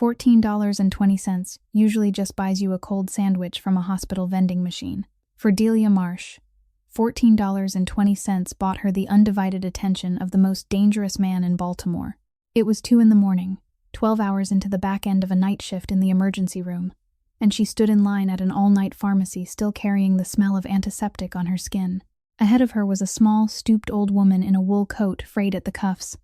$14.20 usually just buys you a cold sandwich from a hospital vending machine. For Delia Marsh, $14.20 bought her the undivided attention of the most dangerous man in Baltimore. It was 2 a.m, 12 hours into the back end of a night shift in the emergency room, and she stood in line at an all-night pharmacy still carrying the smell of antiseptic on her skin. Ahead of her was a small, stooped old woman in a wool coat frayed at the cuffs,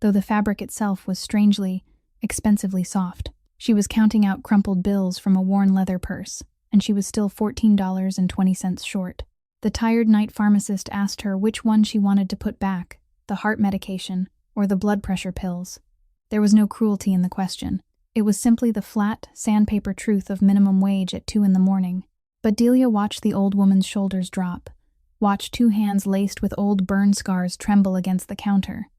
though the fabric itself was strangely, expensively soft. She was counting out crumpled bills from a worn leather purse, and she was still $14.20 short. The tired night pharmacist asked her which one she wanted to put back, the heart medication or the blood pressure pills. There was no cruelty in the question. It was simply the flat, sandpaper truth of minimum wage at 2 a.m. But Delia watched the old woman's shoulders drop, watched 2 hands laced with old burn scars tremble against the counter,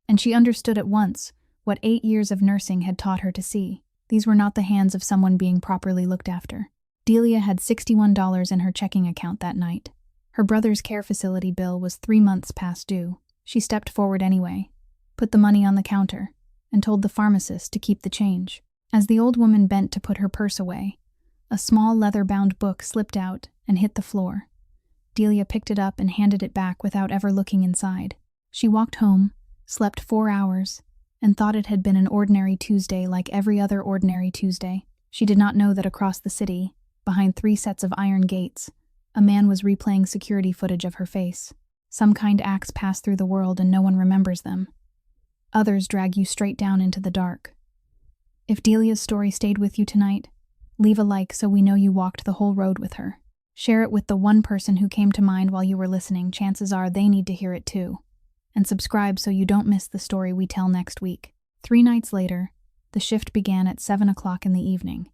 and she understood at once what 8 years of nursing had taught her to see. These were not the hands of someone being properly looked after. Delia had $61 in her checking account that night. Her brother's care facility bill was 3 months past due. She stepped forward anyway, put the money on the counter, and told the pharmacist to keep the change. As the old woman bent to put her purse away, a small leather-bound book slipped out and hit the floor. Delia picked it up and handed it back without ever looking inside. She walked home, slept 4 hours, and thought it had been an ordinary Tuesday like every other ordinary Tuesday. She did not know that across the city, behind 3 sets of iron gates, a man was replaying security footage of her face. Some kind acts pass through the world and no one remembers them. Others drag you straight down into the dark. If Delia's story stayed with you tonight, leave a like so we know you walked the whole road with her. Share it with the one person who came to mind while you were listening. Chances are they need to hear it too. And subscribe so you don't miss the story we tell next week. 3 nights later, the shift began at 7 o'clock in the evening,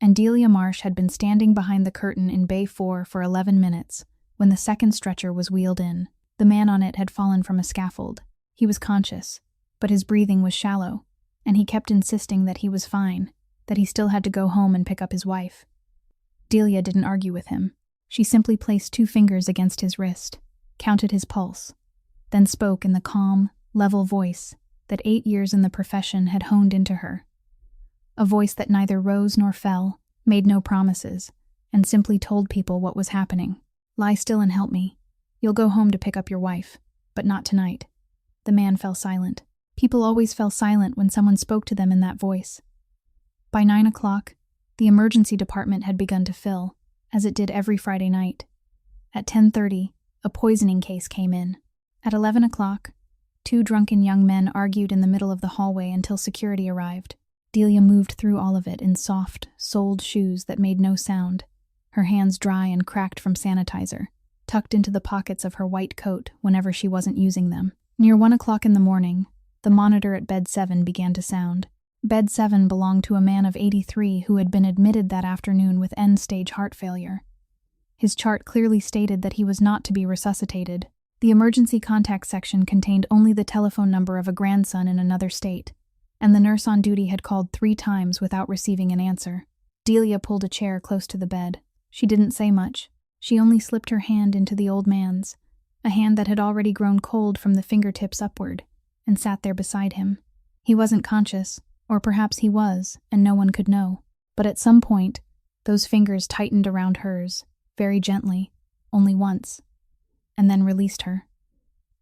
and Delia Marsh had been standing behind the curtain in Bay 4 for 11 minutes when the second stretcher was wheeled in. The man on it had fallen from a scaffold. He was conscious, but his breathing was shallow, and he kept insisting that he was fine, that he still had to go home and pick up his wife. Delia didn't argue with him. She simply placed 2 fingers against his wrist, counted his pulse, then spoke in the calm, level voice that 8 years in the profession had honed into her. A voice that neither rose nor fell, made no promises, and simply told people what was happening. Lie still and help me. You'll go home to pick up your wife, but not tonight. The man fell silent. People always fell silent when someone spoke to them in that voice. By 9 o'clock, the emergency department had begun to fill, as it did every Friday night. At 10:30, a poisoning case came in. At 11 o'clock, 2 drunken young men argued in the middle of the hallway until security arrived. Delia moved through all of it in soft, soled shoes that made no sound, her hands dry and cracked from sanitizer, tucked into the pockets of her white coat whenever she wasn't using them. Near 1 o'clock in the morning, the monitor at Bed 7 began to sound. Bed 7 belonged to a man of 83 who had been admitted that afternoon with end-stage heart failure. His chart clearly stated that he was not to be resuscitated. The emergency contact section contained only the telephone number of a grandson in another state, and the nurse on duty had called 3 times without receiving an answer. Delia pulled a chair close to the bed. She didn't say much. She only slipped her hand into the old man's, a hand that had already grown cold from the fingertips upward, and sat there beside him. He wasn't conscious, or perhaps he was, and no one could know. But at some point, those fingers tightened around hers, very gently, only once, and then released her.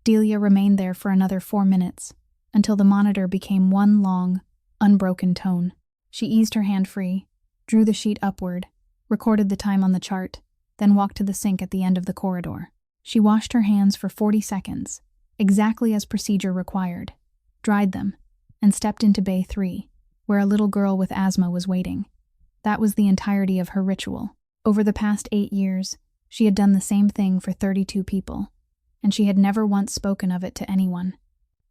Delia remained there for another 4 minutes, until the monitor became one long, unbroken tone. She eased her hand free, drew the sheet upward, recorded the time on the chart, then walked to the sink at the end of the corridor. She washed her hands for 40 seconds, exactly as procedure required, dried them, and stepped into Bay 3, where a little girl with asthma was waiting. That was the entirety of her ritual. Over the past 8 years, she had done the same thing for 32 people, and she had never once spoken of it to anyone.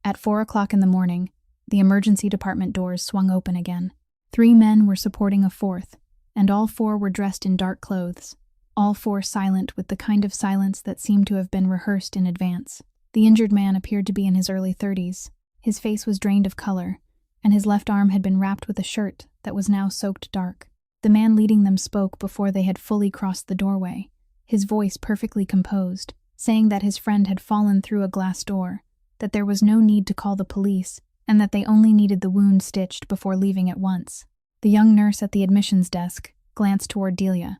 At 4 o'clock in the morning, the emergency department doors swung open again. 3 men were supporting a 4th, and all 4 were dressed in dark clothes, all 4 silent with the kind of silence that seemed to have been rehearsed in advance. The injured man appeared to be in his early 30s. His face was drained of color, and his left arm had been wrapped with a shirt that was now soaked dark. The man leading them spoke before they had fully crossed the doorway, his voice perfectly composed, saying that his friend had fallen through a glass door, that there was no need to call the police, and that they only needed the wound stitched before leaving at once. The young nurse at the admissions desk glanced toward Delia.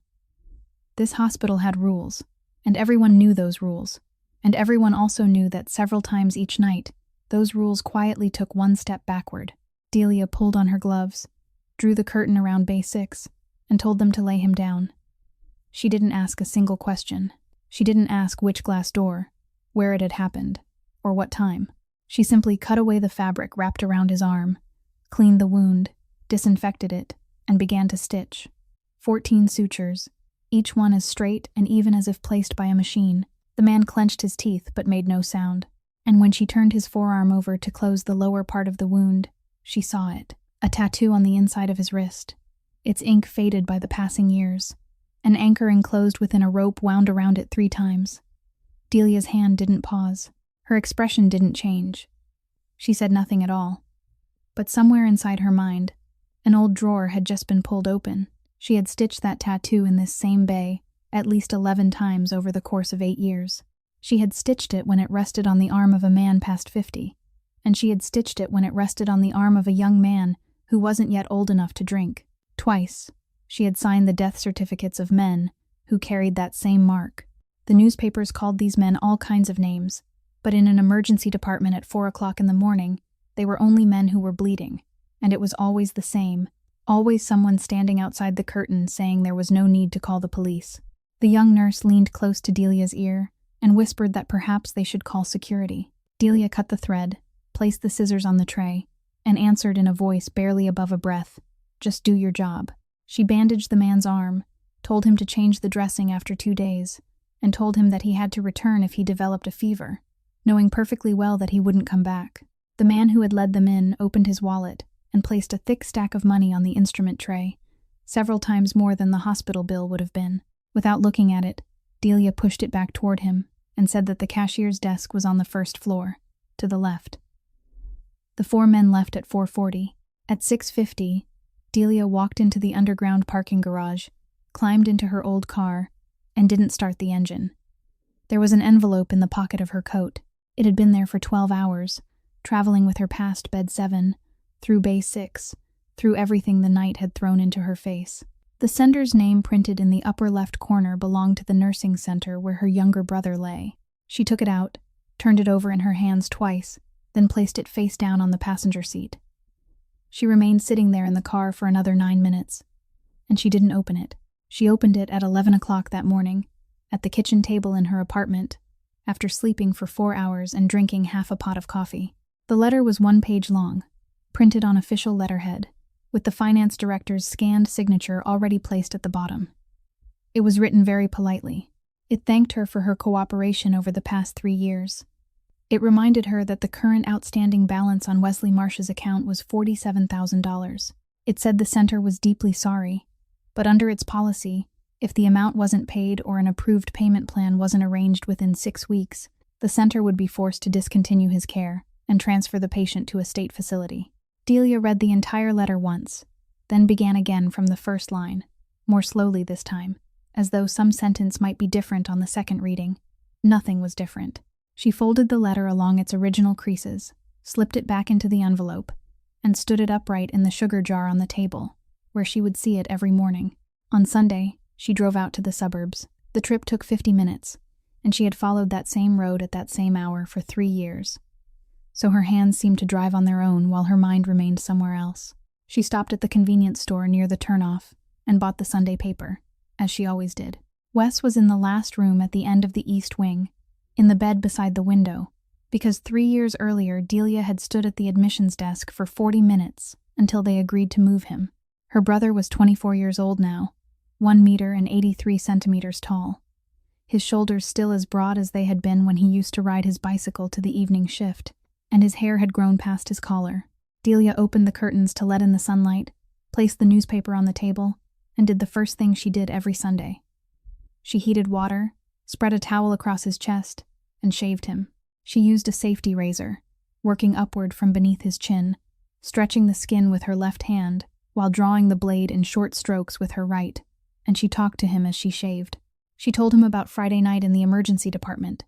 This hospital had rules, and everyone knew those rules, and everyone also knew that several times each night, those rules quietly took one step backward. Delia pulled on her gloves, drew the curtain around Bay 6, and told them to lay him down. She didn't ask a single question. She didn't ask which glass door, where it had happened, or what time. She simply cut away the fabric wrapped around his arm, cleaned the wound, disinfected it, and began to stitch. 14 sutures, each one as straight and even as if placed by a machine. The man clenched his teeth but made no sound, and when she turned his forearm over to close the lower part of the wound, she saw it, a tattoo on the inside of his wrist. Its ink faded by the passing years, an anchor enclosed within a rope wound around it 3 times. Delia's hand didn't pause. Her expression didn't change. She said nothing at all. But somewhere inside her mind, an old drawer had just been pulled open. She had stitched that tattoo in this same bay at least 11 times over the course of 8 years. She had stitched it when it rested on the arm of a man past 50, and she had stitched it when it rested on the arm of a young man who wasn't yet old enough to drink. Twice, she had signed the death certificates of men who carried that same mark. The newspapers called these men all kinds of names, but in an emergency department at 4 o'clock in the morning, they were only men who were bleeding, and it was always the same, always someone standing outside the curtain saying there was no need to call the police. The young nurse leaned close to Delia's ear and whispered that perhaps they should call security. Delia cut the thread, placed the scissors on the tray, and answered in a voice barely above a breath, "Just do your job." She bandaged the man's arm, told him to change the dressing after 2 days, and told him that he had to return if he developed a fever, knowing perfectly well that he wouldn't come back. The man who had led them in opened his wallet and placed a thick stack of money on the instrument tray, several times more than the hospital bill would have been. Without looking at it, Delia pushed it back toward him and said that the cashier's desk was on the first floor, to the left. The 4 men left at 4:40. At 6:50, Delia walked into the underground parking garage, climbed into her old car, and didn't start the engine. There was an envelope in the pocket of her coat. It had been there for 12 hours, traveling with her past bed 7, through Bay 6, through everything the night had thrown into her face. The sender's name printed in the upper left corner belonged to the nursing center where her younger brother lay. She took it out, turned it over in her hands twice, then placed it face down on the passenger seat. She remained sitting there in the car for another 9 minutes, and she didn't open it. She opened it at 11 o'clock that morning, at the kitchen table in her apartment, after sleeping for 4 hours and drinking half a pot of coffee. The letter was 1 page long, printed on official letterhead, with the finance director's scanned signature already placed at the bottom. It was written very politely. It thanked her for her cooperation over the past 3 years. It reminded her that the current outstanding balance on Wesley Marsh's account was $47,000. It said the center was deeply sorry, but under its policy, if the amount wasn't paid or an approved payment plan wasn't arranged within 6 weeks, the center would be forced to discontinue his care and transfer the patient to a state facility. Delia read the entire letter once, then began again from the first line, more slowly this time, as though some sentence might be different on the second reading. Nothing was different. She folded the letter along its original creases, slipped it back into the envelope, and stood it upright in the sugar jar on the table, where she would see it every morning. On Sunday, she drove out to the suburbs. The trip took 50 minutes, and she had followed that same road at that same hour for 3 years. So her hands seemed to drive on their own while her mind remained somewhere else. She stopped at the convenience store near the turnoff and bought the Sunday paper, as she always did. Wes was in the last room at the end of the east wing, in the bed beside the window, because 3 years earlier Delia had stood at the admissions desk for 40 minutes until they agreed to move him. Her brother was 24 years old now, 1 meter and 83 centimeters tall, his shoulders still as broad as they had been when he used to ride his bicycle to the evening shift, and his hair had grown past his collar. Delia opened the curtains to let in the sunlight, placed the newspaper on the table, and did the first thing she did every Sunday. She heated water, spread a towel across his chest, and shaved him. She used a safety razor, working upward from beneath his chin, stretching the skin with her left hand while drawing the blade in short strokes with her right, and she talked to him as she shaved. She told him about Friday night in the emergency department,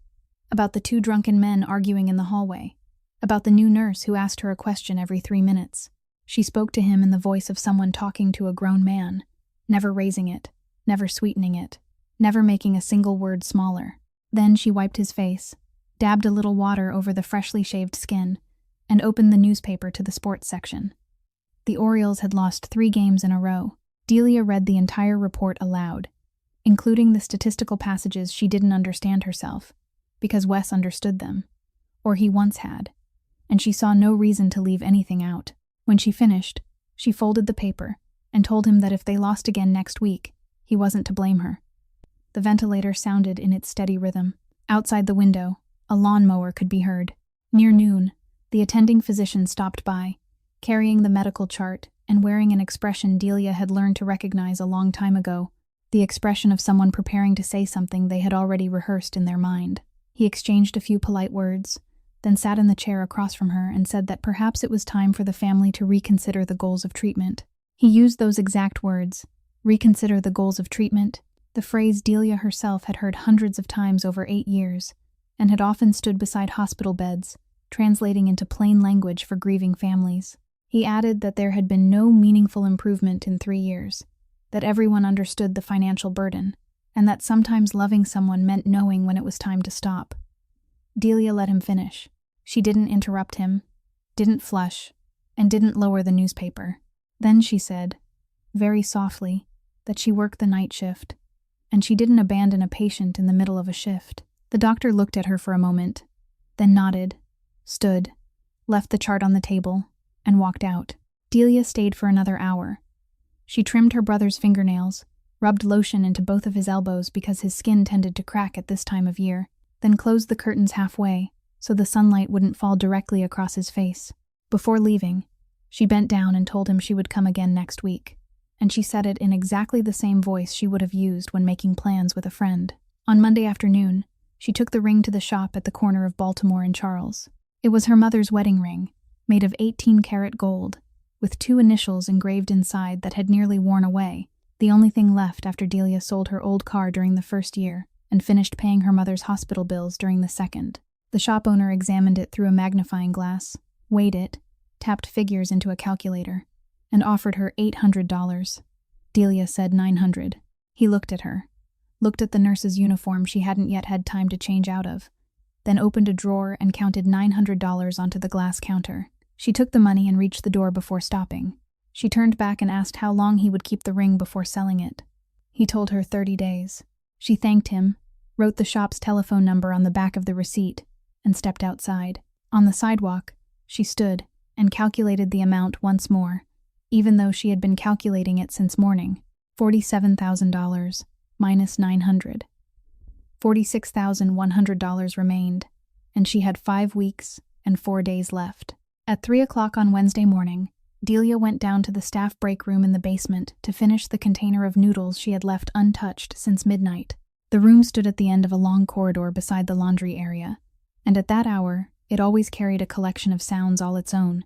about the 2 drunken men arguing in the hallway, about the new nurse who asked her a question every 3 minutes. She spoke to him in the voice of someone talking to a grown man, never raising it, never sweetening it, never making a single word smaller. Then she wiped his face, dabbed a little water over the freshly shaved skin, and opened the newspaper to the sports section. The Orioles had lost 3 games in a row. Delia read the entire report aloud, including the statistical passages she didn't understand herself, because Wes understood them, or he once had, and she saw no reason to leave anything out. When she finished, she folded the paper and told him that if they lost again next week, he wasn't to blame her. The ventilator sounded in its steady rhythm. Outside the window, a lawnmower could be heard. Near noon, the attending physician stopped by, carrying the medical chart and wearing an expression Delia had learned to recognize a long time ago, the expression of someone preparing to say something they had already rehearsed in their mind. He exchanged a few polite words, then sat in the chair across from her and said that perhaps it was time for the family to reconsider the goals of treatment. He used those exact words, reconsider the goals of treatment, the phrase Delia herself had heard hundreds of times over 8 years, and had often stood beside hospital beds, translating into plain language for grieving families. He added that there had been no meaningful improvement in 3 years, that everyone understood the financial burden, and that sometimes loving someone meant knowing when it was time to stop. Delia let him finish. She didn't interrupt him, didn't flush, and didn't lower the newspaper. Then she said, very softly, that she worked the night shift, and she didn't abandon a patient in the middle of a shift. The doctor looked at her for a moment, then nodded, stood, left the chart on the table, and walked out. Delia stayed for another hour. She trimmed her brother's fingernails, rubbed lotion into both of his elbows because his skin tended to crack at this time of year, then closed the curtains halfway so the sunlight wouldn't fall directly across his face. Before leaving, she bent down and told him she would come again next week, and she said it in exactly the same voice she would have used when making plans with a friend. On Monday afternoon, she took the ring to the shop at the corner of Baltimore and Charles. It was her mother's wedding ring, made of 18-karat gold, with 2 initials engraved inside that had nearly worn away, the only thing left after Delia sold her old car during the first year and finished paying her mother's hospital bills during the second. The shop owner examined it through a magnifying glass, weighed it, tapped figures into a calculator, and offered her $800. Delia said $900. He looked at her, looked at the nurse's uniform she hadn't yet had time to change out of, then opened a drawer and counted $900 onto the glass counter. She took the money and reached the door before stopping. She turned back and asked how long he would keep the ring before selling it. He told her 30 days. She thanked him, wrote the shop's telephone number on the back of the receipt, and stepped outside. On the sidewalk, she stood and calculated the amount once more, even though she had been calculating it since morning. $47,000 minus $900. $46,100 remained, and she had 5 weeks and 4 days left. At 3 o'clock on Wednesday morning, Delia went down to the staff break room in the basement to finish the container of noodles she had left untouched since midnight. The room stood at the end of a long corridor beside the laundry area, and at that hour, it always carried a collection of sounds all its own.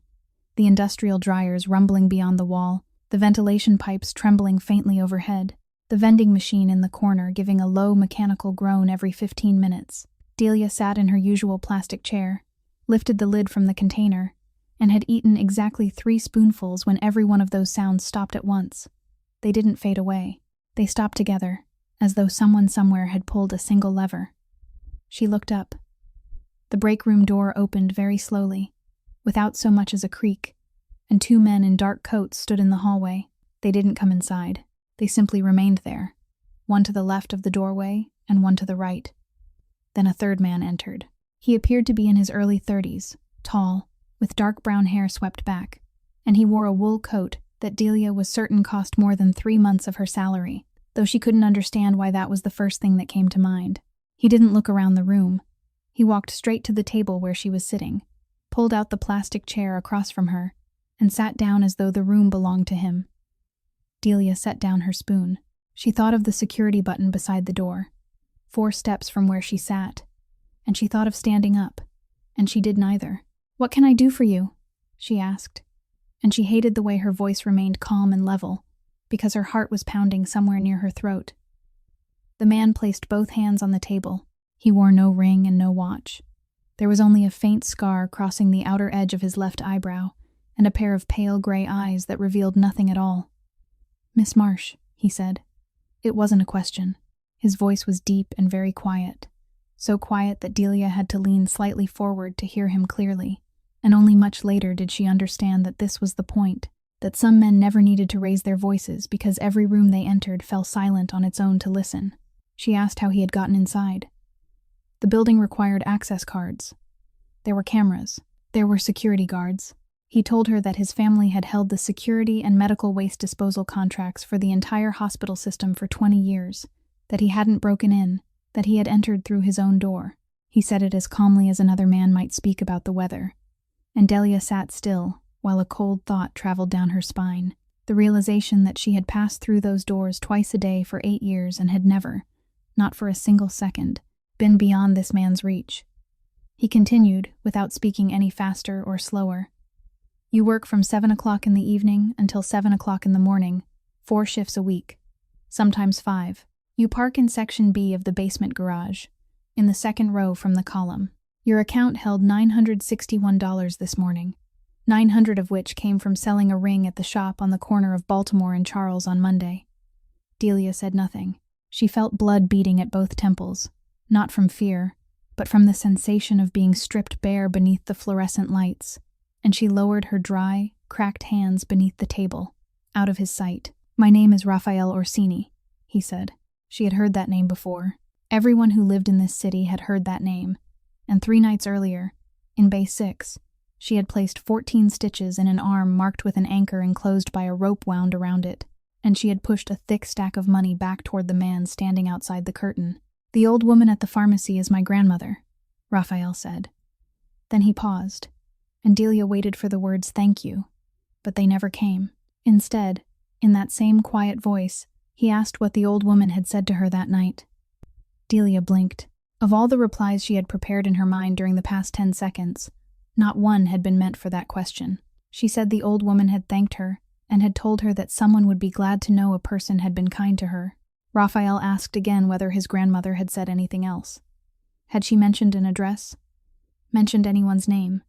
The industrial dryers rumbling beyond the wall, the ventilation pipes trembling faintly overhead, the vending machine in the corner giving a low mechanical groan every 15 minutes. Delia sat in her usual plastic chair, lifted the lid from the container, and had eaten exactly 3 spoonfuls when every one of those sounds stopped at once. They didn't fade away. They stopped together, as though someone somewhere had pulled a single lever. She looked up. The break room door opened very slowly, without so much as a creak, and 2 men in dark coats stood in the hallway. They didn't come inside. They simply remained there, one to the left of the doorway and one to the right. Then a third man entered. He appeared to be in his early 30s, tall, with dark brown hair swept back, and he wore a wool coat that Delia was certain cost more than 3 months of her salary, though she couldn't understand why that was the first thing that came to mind. He didn't look around the room. He walked straight to the table where she was sitting, pulled out the plastic chair across from her, and sat down as though the room belonged to him. Delia set down her spoon. She thought of the security button beside the door, 4 steps from where she sat, and she thought of standing up, and she did neither. "What can I do for you?" she asked, and she hated the way her voice remained calm and level, because her heart was pounding somewhere near her throat. The man placed both hands on the table. He wore no ring and no watch. There was only a faint scar crossing the outer edge of his left eyebrow, and a pair of pale gray eyes that revealed nothing at all. "Miss Marsh," he said. It wasn't a question. His voice was deep and very quiet, so quiet that Delia had to lean slightly forward to hear him clearly, and only much later did she understand that this was the point, that some men never needed to raise their voices because every room they entered fell silent on its own to listen. She asked how he had gotten inside. The building required access cards. There were cameras. There were security guards. He told her that his family had held the security and medical waste disposal contracts for the entire hospital system for 20 years, that he hadn't broken in, that he had entered through his own door. He said it as calmly as another man might speak about the weather. And Delia sat still, while a cold thought traveled down her spine, the realization that she had passed through those doors twice a day for 8 years and had never, not for a single second, been beyond this man's reach. He continued, without speaking any faster or slower. "You work from 7 o'clock in the evening until 7 o'clock in the morning, 4 shifts a week, sometimes 5. You park in Section B of the basement garage, in the second row from the column. Your account held $961 this morning, 900 of which came from selling a ring at the shop on the corner of Baltimore and Charles on Monday." Delia said nothing. She felt blood beating at both temples, not from fear, but from the sensation of being stripped bare beneath the fluorescent lights, and she lowered her dry, cracked hands beneath the table, out of his sight. "My name is Raphael Orsini," he said. She had heard that name before. Everyone who lived in this city had heard that name, and 3 nights earlier, in Bay 6, she had placed 14 stitches in an arm marked with an anchor enclosed by a rope wound around it, and she had pushed a thick stack of money back toward the man standing outside the curtain. "The old woman at the pharmacy is my grandmother," Raphael said. Then he paused, and Delia waited for the words "thank you," but they never came. Instead, in that same quiet voice, he asked what the old woman had said to her that night. Delia blinked. Of all the replies she had prepared in her mind during the past 10 seconds, not one had been meant for that question. She said the old woman had thanked her and had told her that someone would be glad to know a person had been kind to her. Raphael asked again whether his grandmother had said anything else. Had she mentioned an address? Mentioned anyone's name?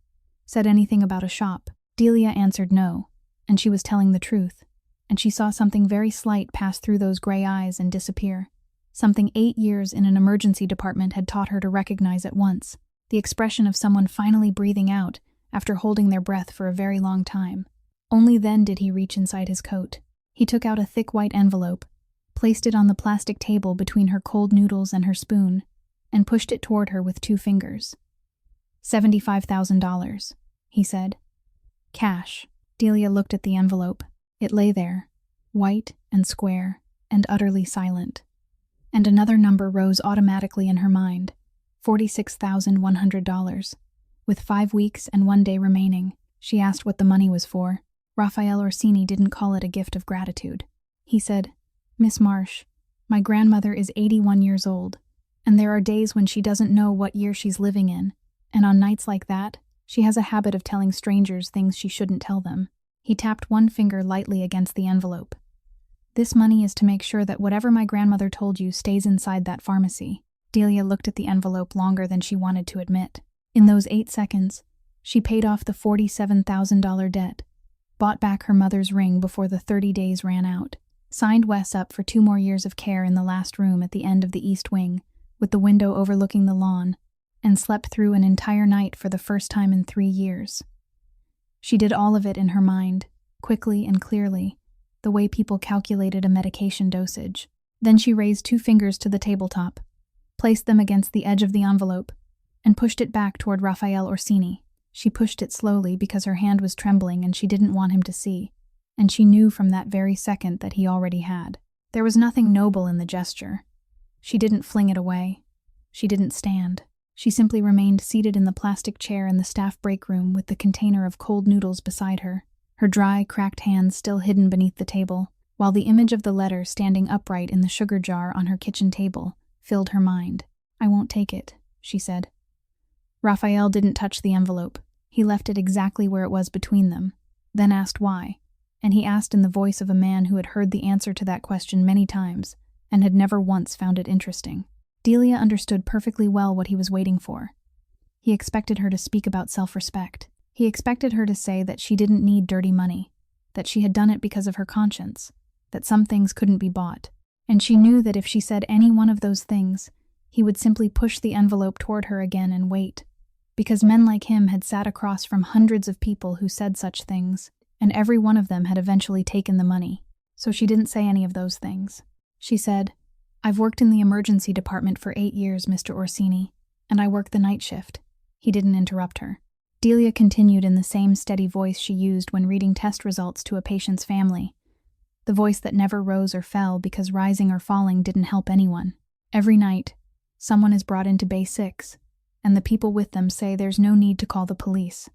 Said anything about a shop? Delia answered no, and she was telling the truth, and she saw something very slight pass through those gray eyes and disappear. Something 8 years in an emergency department had taught her to recognize at once. The expression of someone finally breathing out after holding their breath for a very long time. Only then did he reach inside his coat. He took out a thick white envelope, placed it on the plastic table between her cold noodles and her spoon, and pushed it toward her with 2 fingers. $75,000, he said. Cash. Delia looked at the envelope. It lay there, white and square and utterly silent. And another number rose automatically in her mind. $46,100. With 5 weeks and 1 day remaining, she asked what the money was for. Raphael Orsini didn't call it a gift of gratitude. He said, "Miss Marsh, my grandmother is 81 years old, and there are days when she doesn't know what year she's living in, and on nights like that, she has a habit of telling strangers things she shouldn't tell them." He tapped one finger lightly against the envelope. "This money is to make sure that whatever my grandmother told you stays inside that pharmacy." Delia looked at the envelope longer than she wanted to admit. In those 8 seconds, she paid off the $47,000 debt, bought back her mother's ring before the 30 days ran out, signed Wes up for 2 more years of care in the last room at the end of the east wing, with the window overlooking the lawn, and slept through an entire night for the first time in 3 years. She did all of it in her mind, quickly and clearly, the way people calculated a medication dosage. Then she raised 2 fingers to the tabletop, placed them against the edge of the envelope, and pushed it back toward Raphael Orsini. She pushed it slowly because her hand was trembling and she didn't want him to see, and she knew from that very second that he already had. There was nothing noble in the gesture. She didn't fling it away. She didn't stand. She simply remained seated in the plastic chair in the staff break room with the container of cold noodles beside her, her dry, cracked hands still hidden beneath the table, while the image of the letter standing upright in the sugar jar on her kitchen table filled her mind. "I won't take it," she said. Raphael didn't touch the envelope. He left it exactly where it was between them, then asked why, and he asked in the voice of a man who had heard the answer to that question many times and had never once found it interesting. Delia understood perfectly well what he was waiting for. He expected her to speak about self-respect. He expected her to say that she didn't need dirty money, that she had done it because of her conscience, that some things couldn't be bought. And she knew that if she said any one of those things, he would simply push the envelope toward her again and wait, because men like him had sat across from hundreds of people who said such things, and every one of them had eventually taken the money. So she didn't say any of those things. She said, "I've worked in the emergency department for 8 years, Mr. Orsini, and I work the night shift." He didn't interrupt her. Delia continued in the same steady voice she used when reading test results to a patient's family, the voice that never rose or fell because rising or falling didn't help anyone. "Every night, someone is brought into Bay 6, and the people with them say there's no need to call the police.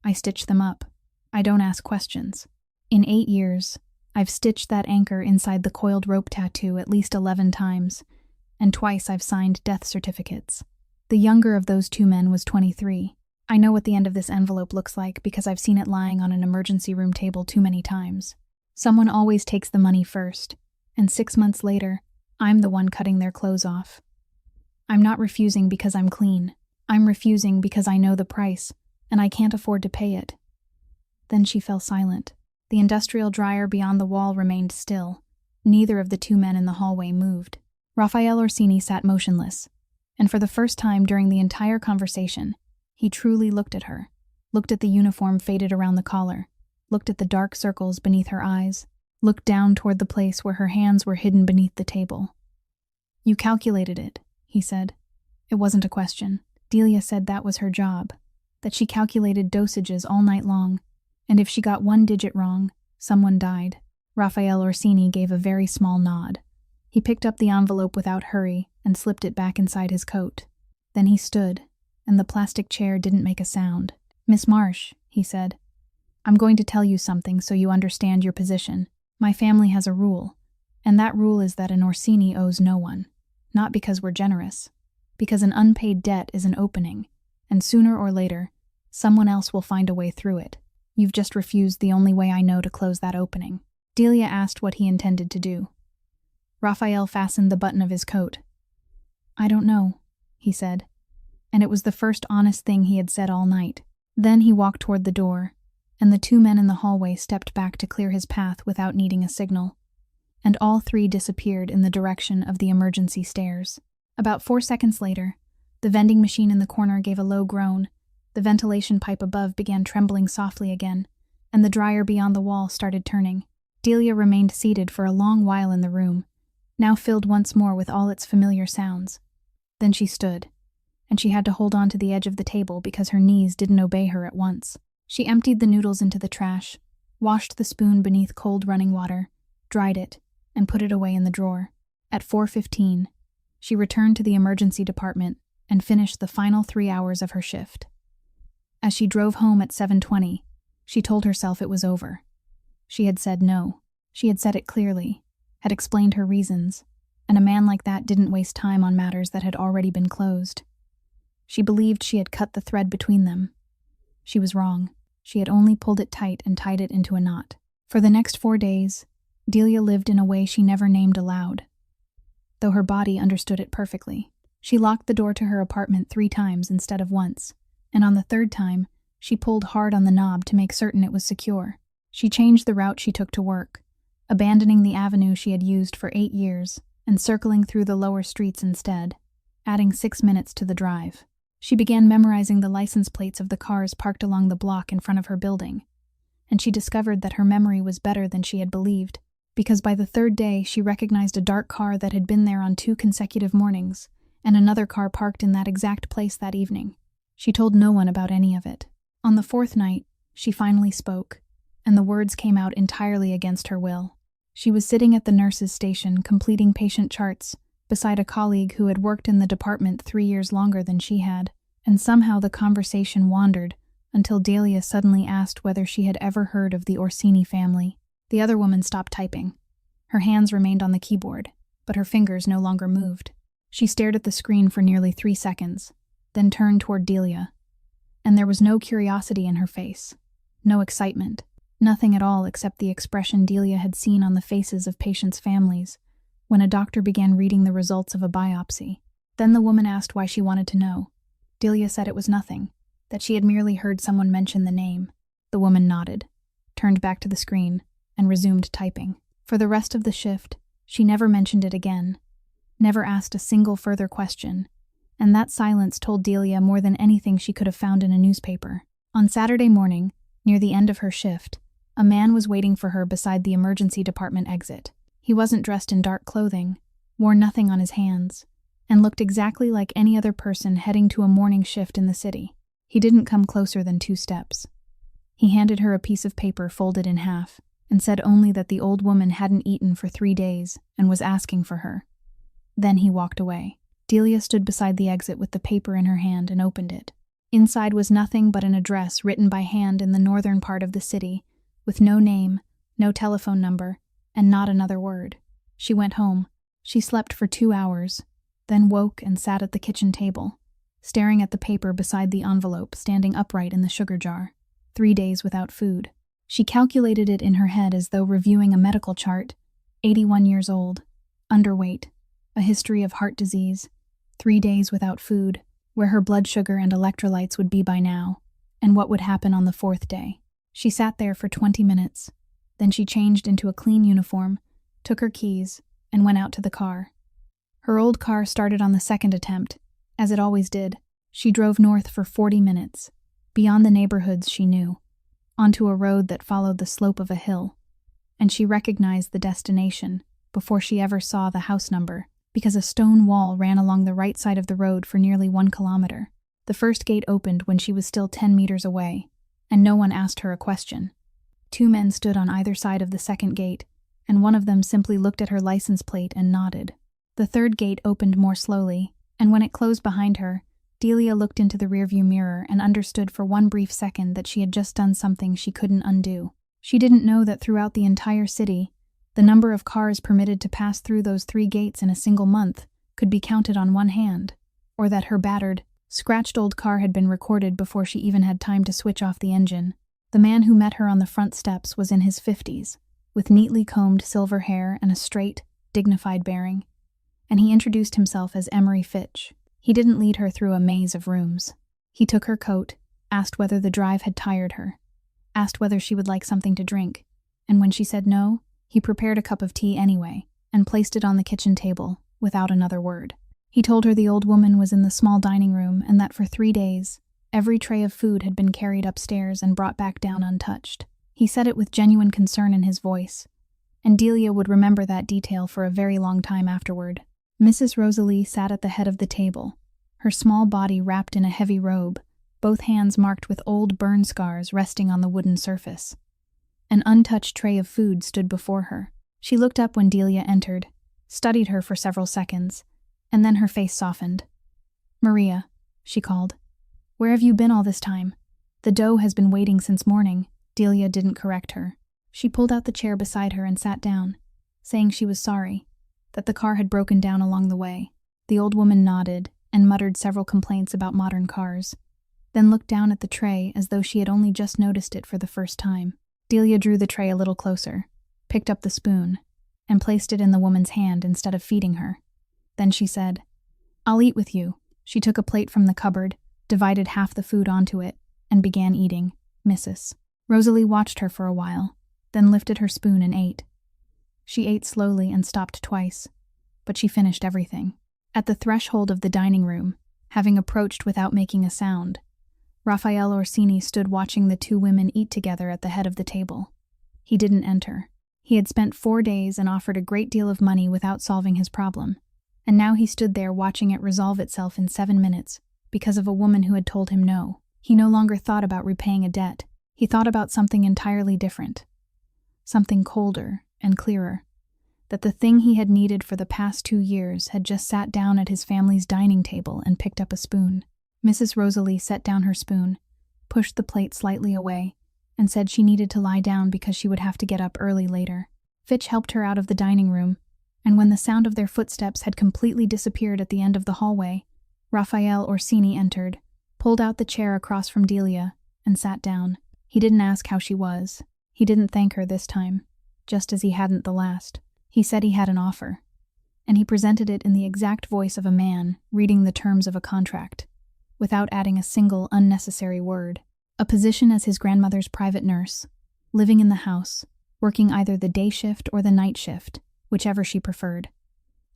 I stitch them up. I don't ask questions. In 8 years, I've stitched that anchor inside the coiled rope tattoo at least 11 times, and twice I've signed death certificates. The younger of those 2 men was 23. I know what the end of this envelope looks like because I've seen it lying on an emergency room table too many times. Someone always takes the money first, and 6 months later, I'm the one cutting their clothes off. I'm not refusing because I'm clean. I'm refusing because I know the price, and I can't afford to pay it." Then she fell silent. The industrial dryer beyond the wall remained still. Neither of the 2 men in the hallway moved. Raphael Orsini sat motionless, and for the first time during the entire conversation, he truly looked at her, looked at the uniform faded around the collar, looked at the dark circles beneath her eyes, looked down toward the place where her hands were hidden beneath the table. "You calculated it," he said. It wasn't a question. Delia said that was her job, that she calculated dosages all night long, and if she got 1 digit wrong, someone died. Raphael Orsini gave a very small nod. He picked up the envelope without hurry and slipped it back inside his coat. Then he stood, and the plastic chair didn't make a sound. "Miss Marsh," he said, "I'm going to tell you something so you understand your position. My family has a rule, and that rule is that an Orsini owes no one. Not because we're generous, because an unpaid debt is an opening, and sooner or later, someone else will find a way through it. You've just refused the only way I know to close that opening." Delia asked what he intended to do. Raphael fastened the button of his coat. "I don't know," he said, and it was the first honest thing he had said all night. Then he walked toward the door, and the 2 men in the hallway stepped back to clear his path without needing a signal, and all 3 disappeared in the direction of the emergency stairs. About 4 seconds later, the vending machine in the corner gave a low groan, the ventilation pipe above began trembling softly again, and the dryer beyond the wall started turning. Delia remained seated for a long while in the room, now filled once more with all its familiar sounds. Then she stood, and she had to hold on to the edge of the table because her knees didn't obey her at once. She emptied the noodles into the trash, washed the spoon beneath cold running water, dried it, and put it away in the drawer. At 4:15, she returned to the emergency department and finished the final 3 hours of her shift. As she drove home at 7:20, she told herself it was over. She had said no. She had said it clearly, had explained her reasons, and a man like that didn't waste time on matters that had already been closed. She believed she had cut the thread between them. She was wrong. She had only pulled it tight and tied it into a knot. For the next 4 days, Delia lived in a way she never named aloud, though her body understood it perfectly. She locked the door to her apartment 3 times instead of once, and on the 3rd time, she pulled hard on the knob to make certain it was secure. She changed the route she took to work, abandoning the avenue she had used for 8 years and circling through the lower streets instead, adding 6 minutes to the drive. She began memorizing the license plates of the cars parked along the block in front of her building, and she discovered that her memory was better than she had believed, because by the 3rd day she recognized a dark car that had been there on 2 consecutive mornings, and another car parked in that exact place that evening. She told no one about any of it. On the 4th night, she finally spoke, and the words came out entirely against her will. She was sitting at the nurse's station completing patient charts beside a colleague who had worked in the department 3 years longer than she had, and somehow the conversation wandered until Delia suddenly asked whether she had ever heard of the Orsini family. The other woman stopped typing. Her hands remained on the keyboard, but her fingers no longer moved. She stared at the screen for nearly 3 seconds, then turned toward Delia, and there was no curiosity in her face, no excitement, nothing at all except the expression Delia had seen on the faces of patients' families when a doctor began reading the results of a biopsy. Then the woman asked why she wanted to know. Delia said it was nothing. that she had merely heard someone mention the name. The woman nodded, turned back to the screen, and resumed typing. For the rest of the shift, she never mentioned it again, never asked a single further question, and that silence told Delia more than anything she could have found in a newspaper. On Saturday morning, near the end of her shift, a man was waiting for her beside the emergency department exit. He wasn't dressed in dark clothing, wore nothing on his hands, and looked exactly like any other person heading to a morning shift in the city. He didn't come closer than 2 steps. He handed her a piece of paper folded in half, and said only that the old woman hadn't eaten for 3 days and was asking for her. Then he walked away. Delia stood beside the exit with the paper in her hand and opened it. Inside was nothing but an address written by hand in the northern part of the city, with no name, no telephone number, and not another word. She went home. She slept for 2 hours, then woke and sat at the kitchen table, staring at the paper beside the envelope standing upright in the sugar jar. 3 days without food. She calculated it in her head as though reviewing a medical chart. 81 years old, underweight, a history of heart disease, 3 days without food, where her blood sugar and electrolytes would be by now, and what would happen on the 4th day. She sat there for 20 minutes. Then she changed into a clean uniform, took her keys, and went out to the car. Her old car started on the 2nd attempt, as it always did. She drove north for 40 minutes, beyond the neighborhoods she knew, onto a road that followed the slope of a hill, and she recognized the destination before she ever saw the house number, because a stone wall ran along the right side of the road for nearly 1 kilometer. The first gate opened when she was still 10 meters away, and no one asked her a question. 2 men stood on either side of the second gate, and one of them simply looked at her license plate and nodded. The third gate opened more slowly, and when it closed behind her, Delia looked into the rearview mirror and understood for one brief second that she had just done something she couldn't undo. She didn't know that throughout the entire city, the number of cars permitted to pass through those 3 gates in a single month could be counted on one hand, or that her battered, scratched old car had been recorded before she even had time to switch off the engine. The man who met her on the front steps was in his 50s, with neatly combed silver hair and a straight, dignified bearing, and he introduced himself as Emery Fitch. He didn't lead her through a maze of rooms. He took her coat, asked whether the drive had tired her, asked whether she would like something to drink, and when she said no, he prepared a cup of tea anyway and placed it on the kitchen table without another word. He told her the old woman was in the small dining room and that for 3 days, every tray of food had been carried upstairs and brought back down untouched. He said it with genuine concern in his voice, and Delia would remember that detail for a very long time afterward. Mrs. Rosalie sat at the head of the table, her small body wrapped in a heavy robe, both hands marked with old burn scars resting on the wooden surface. An untouched tray of food stood before her. She looked up when Delia entered, studied her for several seconds, and then her face softened. "Maria," she called. "Where have you been all this time? The dough has been waiting since morning." Delia didn't correct her. She pulled out the chair beside her and sat down, saying she was sorry, that the car had broken down along the way. The old woman nodded and muttered several complaints about modern cars, then looked down at the tray as though she had only just noticed it for the first time. Delia drew the tray a little closer, picked up the spoon, and placed it in the woman's hand instead of feeding her. Then she said, "I'll eat with you." She took a plate from the cupboard, divided half the food onto it, and began eating. Mrs. Rosalie watched her for a while, then lifted her spoon and ate. She ate slowly and stopped twice, but she finished everything. At the threshold of the dining room, having approached without making a sound, Raphael Orsini stood watching the 2 women eat together at the head of the table. He didn't enter. He had spent 4 days and offered a great deal of money without solving his problem, and now he stood there watching it resolve itself in 7 minutes because of a woman who had told him no. He no longer thought about repaying a debt. He thought about something entirely different, something colder and clearer, that the thing he had needed for the past 2 years had just sat down at his family's dining table and picked up a spoon. Mrs. Rosalie set down her spoon, pushed the plate slightly away, and said she needed to lie down because she would have to get up early later. Fitch helped her out of the dining room, and when the sound of their footsteps had completely disappeared at the end of the hallway, Raphael Orsini entered, pulled out the chair across from Delia, and sat down. He didn't ask how she was. He didn't thank her this time, just as he hadn't the last. He said he had an offer, and he presented it in the exact voice of a man reading the terms of a contract. without adding a single unnecessary word. A position as his grandmother's private nurse, living in the house, working either the day shift or the night shift, whichever she preferred.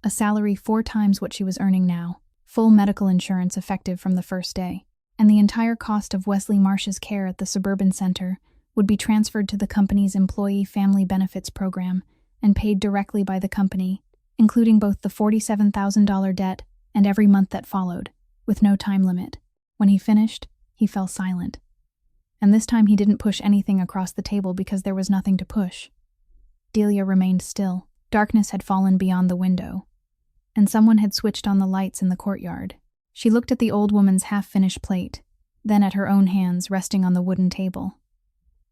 A salary 4 times what she was earning now, full medical insurance effective from the first day, and the entire cost of Wesley Marsh's care at the suburban center would be transferred to the company's employee family benefits program and paid directly by the company, including both the $47,000 debt and every month that followed, with no time limit. When he finished, he fell silent. And this time he didn't push anything across the table because there was nothing to push. Delia remained still. Darkness had fallen beyond the window, and someone had switched on the lights in the courtyard. She looked at the old woman's half-finished plate, then at her own hands resting on the wooden table.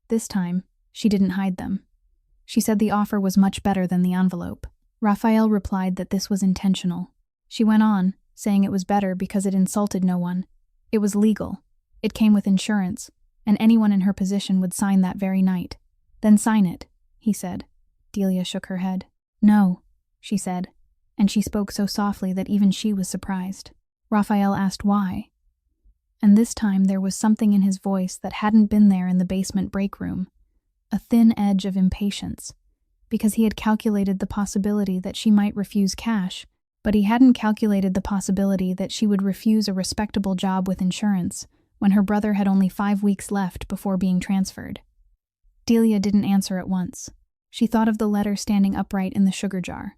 This time, she didn't hide them. She said the offer was much better than the envelope. Raphael replied that this was intentional. She went on, saying it was better because it insulted no one. It was legal. It came with insurance, and anyone in her position would sign that very night. Then sign it, he said. Delia shook her head. No, she said, and she spoke so softly that even she was surprised. Raphael asked why. And this time there was something in his voice that hadn't been there in the basement break room, a thin edge of impatience, because he had calculated the possibility that she might refuse cash, but he hadn't calculated the possibility that she would refuse a respectable job with insurance when her brother had only 5 weeks left before being transferred. Delia didn't answer at once. She thought of the letter standing upright in the sugar jar,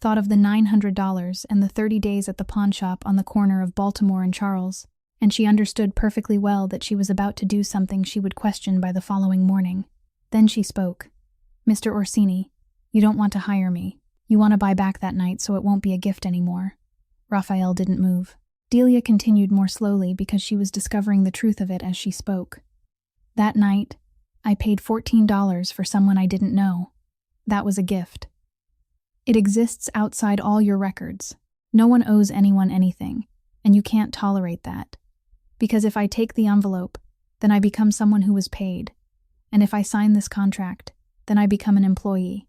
thought of the $900 and the 30 days at the pawn shop on the corner of Baltimore and Charles, and she understood perfectly well that she was about to do something she would question by the following morning. Then she spoke. Mr. Orsini, you don't want to hire me. You want to buy back that night so it won't be a gift anymore. Raphael didn't move. Delia continued more slowly because she was discovering the truth of it as she spoke. That night, I paid $14 for someone I didn't know. That was a gift. It exists outside all your records. No one owes anyone anything, and you can't tolerate that. Because if I take the envelope, then I become someone who was paid. And if I sign this contract, then I become an employee.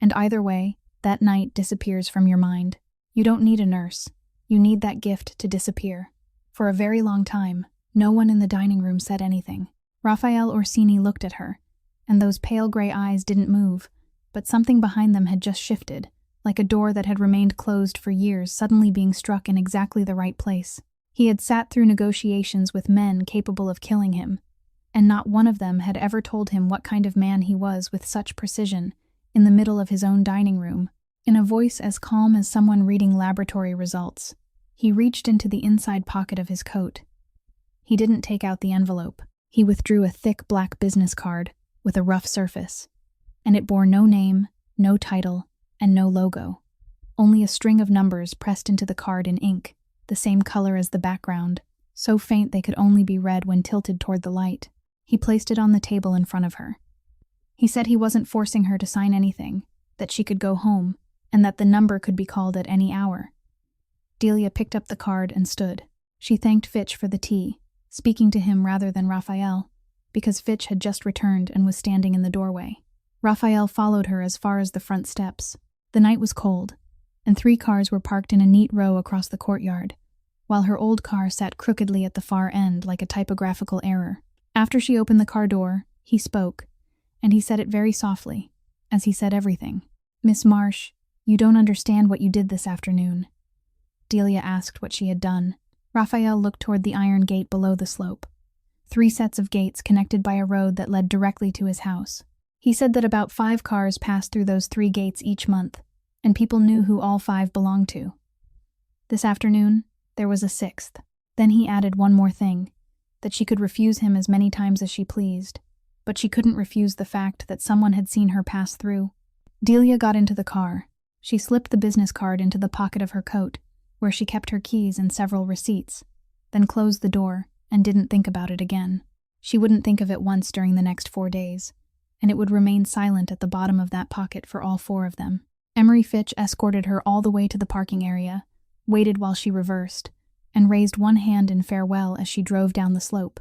And either way, that night disappears from your mind. You don't need a nurse. You need that gift to disappear. For a very long time, no one in the dining room said anything. Raphael Orsini looked at her, and those pale gray eyes didn't move, but something behind them had just shifted, like a door that had remained closed for years suddenly being struck in exactly the right place. He had sat through negotiations with men capable of killing him, and not one of them had ever told him what kind of man he was with such precision, in the middle of his own dining room. In a voice as calm as someone reading laboratory results, he reached into the inside pocket of his coat. He didn't take out the envelope. He withdrew a thick black business card with a rough surface, and it bore no name, no title, and no logo. Only a string of numbers pressed into the card in ink, the same color as the background, so faint they could only be read when tilted toward the light. He placed it on the table in front of her. He said he wasn't forcing her to sign anything, that she could go home, and that the number could be called at any hour. Delia picked up the card and stood. She thanked Fitch for the tea, speaking to him rather than Raphael, because Fitch had just returned and was standing in the doorway. Raphael followed her as far as the front steps. The night was cold, and 3 cars were parked in a neat row across the courtyard, while her old car sat crookedly at the far end like a typographical error. After she opened the car door, he spoke, and he said it very softly, as he said everything. Miss Marsh, you don't understand what you did this afternoon. Delia asked what she had done. Raphael looked toward the iron gate below the slope. 3 sets of gates connected by a road that led directly to his house. He said that about 5 cars passed through those 3 gates each month, and people knew who all 5 belonged to. This afternoon, there was a 6th. Then he added one more thing, that she could refuse him as many times as she pleased, but she couldn't refuse the fact that someone had seen her pass through. Delia got into the car. She slipped the business card into the pocket of her coat, where she kept her keys and several receipts, then closed the door and didn't think about it again. She wouldn't think of it once during the next 4 days, and it would remain silent at the bottom of that pocket for all 4 of them. Emery Fitch escorted her all the way to the parking area, waited while she reversed, and raised one hand in farewell as she drove down the slope.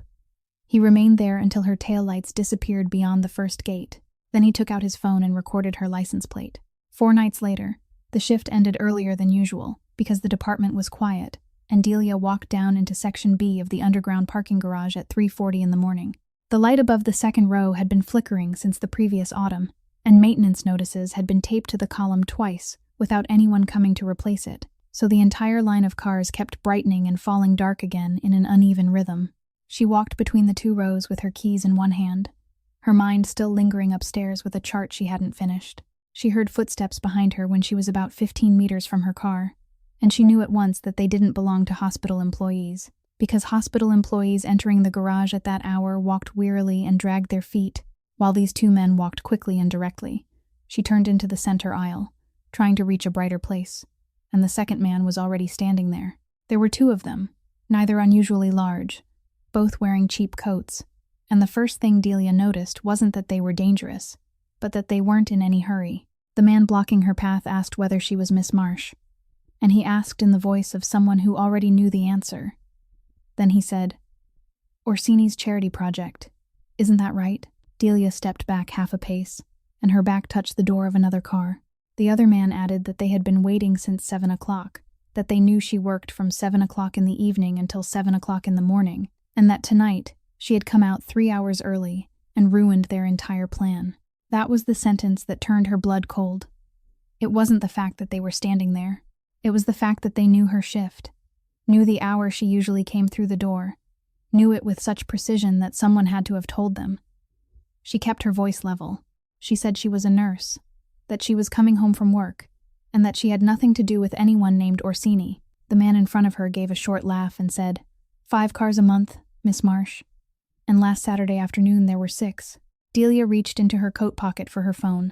He remained there until her taillights disappeared beyond the first gate. Then he took out his phone and recorded her license plate. 4 nights later, the shift ended earlier than usual because the department was quiet and Delia walked down into Section B of the underground parking garage at 3:40 in the morning. The light above the second row had been flickering since the previous autumn, and maintenance notices had been taped to the column twice without anyone coming to replace it, so the entire line of cars kept brightening and falling dark again in an uneven rhythm. She walked between the two rows with her keys in one hand, her mind still lingering upstairs with a chart she hadn't finished. She heard footsteps behind her when she was about 15 meters from her car, and she knew at once that they didn't belong to hospital employees, because hospital employees entering the garage at that hour walked wearily and dragged their feet, while these two men walked quickly and directly. She turned into the center aisle, trying to reach a brighter place, and the second man was already standing there. There were two of them, neither unusually large, both wearing cheap coats, and the first thing Delia noticed wasn't that they were dangerous, but that they weren't in any hurry. The man blocking her path asked whether she was Miss Marsh, and he asked in the voice of someone who already knew the answer. Then he said, "Orsini's charity project. Isn't that right?" Delia stepped back half a pace, and her back touched the door of another car. The other man added that they had been waiting since 7 o'clock, that they knew she worked from 7 o'clock in the evening until 7 o'clock in the morning, and that tonight she had come out 3 hours early and ruined their entire plan. That was the sentence that turned her blood cold. It wasn't the fact that they were standing there. It was the fact that they knew her shift, knew the hour she usually came through the door, knew it with such precision that someone had to have told them. She kept her voice level. She said she was a nurse, that she was coming home from work, and that she had nothing to do with anyone named Orsini. The man in front of her gave a short laugh and said, "5 cars a month, Miss Marsh. And last Saturday afternoon there were 6. Delia reached into her coat pocket for her phone.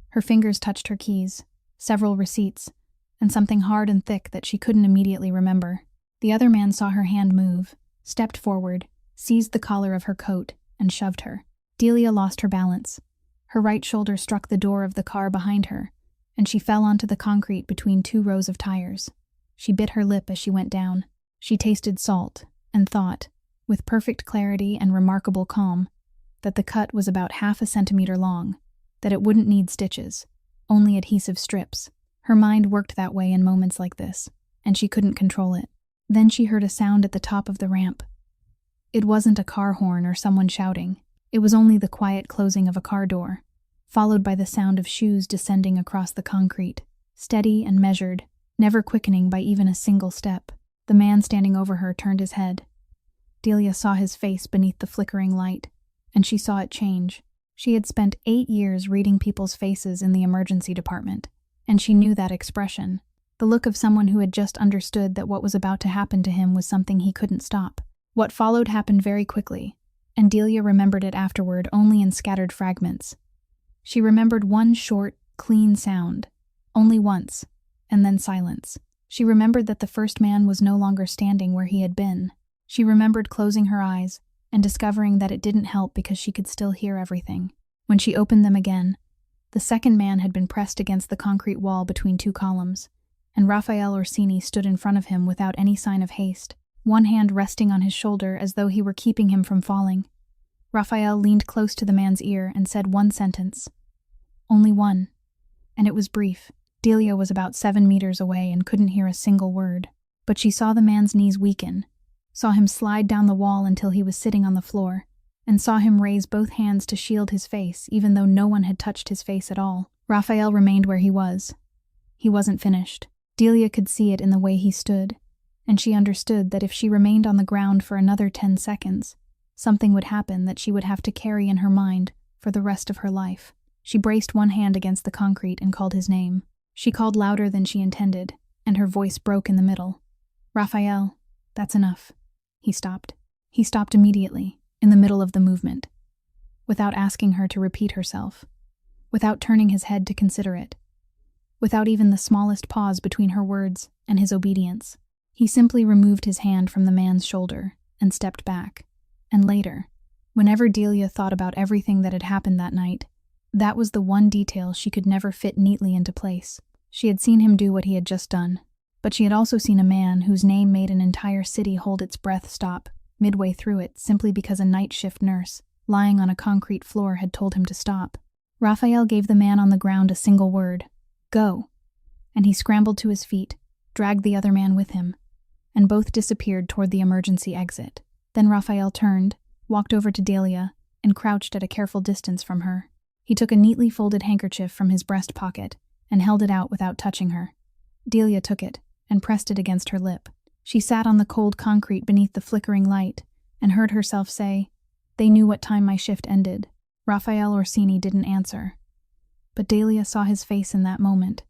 Her fingers touched her keys, several receipts, and something hard and thick that she couldn't immediately remember. The other man saw her hand move, stepped forward, seized the collar of her coat, and shoved her. Delia lost her balance. Her right shoulder struck the door of the car behind her, and she fell onto the concrete between 2 rows of tires. She bit her lip as she went down. She tasted salt, and thought, with perfect clarity and remarkable calm, that the cut was about half a centimeter long, that it wouldn't need stitches, only adhesive strips. Her mind worked that way in moments like this, and she couldn't control it. Then she heard a sound at the top of the ramp. It wasn't a car horn or someone shouting. It was only the quiet closing of a car door, followed by the sound of shoes descending across the concrete, steady and measured, never quickening by even a single step. The man standing over her turned his head. Delia saw his face beneath the flickering light, and she saw it change. She had spent 8 years reading people's faces in the emergency department, and she knew that expression, the look of someone who had just understood that what was about to happen to him was something he couldn't stop. What followed happened very quickly, and Delia remembered it afterward only in scattered fragments. She remembered one short, clean sound, only once, and then silence. She remembered that the first man was no longer standing where he had been. She remembered closing her eyes and discovering that it didn't help because she could still hear everything. When she opened them again, the second man had been pressed against the concrete wall between 2 columns, and Raphael Orsini stood in front of him without any sign of haste, one hand resting on his shoulder as though he were keeping him from falling. Raphael leaned close to the man's ear and said one sentence. Only one. And it was brief. Delia was about 7 meters away and couldn't hear a single word, but she saw the man's knees weaken, saw him slide down the wall until he was sitting on the floor, and saw him raise both hands to shield his face even though no one had touched his face at all. Raphael remained where he was. He wasn't finished. Delia could see it in the way he stood, and she understood that if she remained on the ground for another 10 seconds, something would happen that she would have to carry in her mind for the rest of her life. She braced one hand against the concrete and called his name. She called louder than she intended, and her voice broke in the middle. "Raphael, that's enough." He stopped. He stopped immediately, in the middle of the movement, without asking her to repeat herself, without turning his head to consider it, without even the smallest pause between her words and his obedience. He simply removed his hand from the man's shoulder and stepped back. And later, whenever Delia thought about everything that had happened that night, that was the one detail she could never fit neatly into place. She had seen him do what he had just done, but she had also seen a man whose name made an entire city hold its breath stop midway through it simply because a night shift nurse, lying on a concrete floor, had told him to stop. Raphael gave the man on the ground a single word, "Go," and he scrambled to his feet, dragged the other man with him, and both disappeared toward the emergency exit. Then Raphael turned, walked over to Delia, and crouched at a careful distance from her. He took a neatly folded handkerchief from his breast pocket and held it out without touching her. Delia took it and pressed it against her lip. She sat on the cold concrete beneath the flickering light and heard herself say, "They knew what time my shift ended." Raphael Orsini didn't answer. But Delia saw his face in that moment,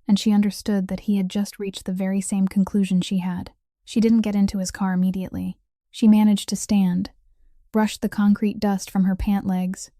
and she understood that he had just reached the very same conclusion she had. She didn't get into his car immediately. She managed to stand, brushed the concrete dust from her pant legs,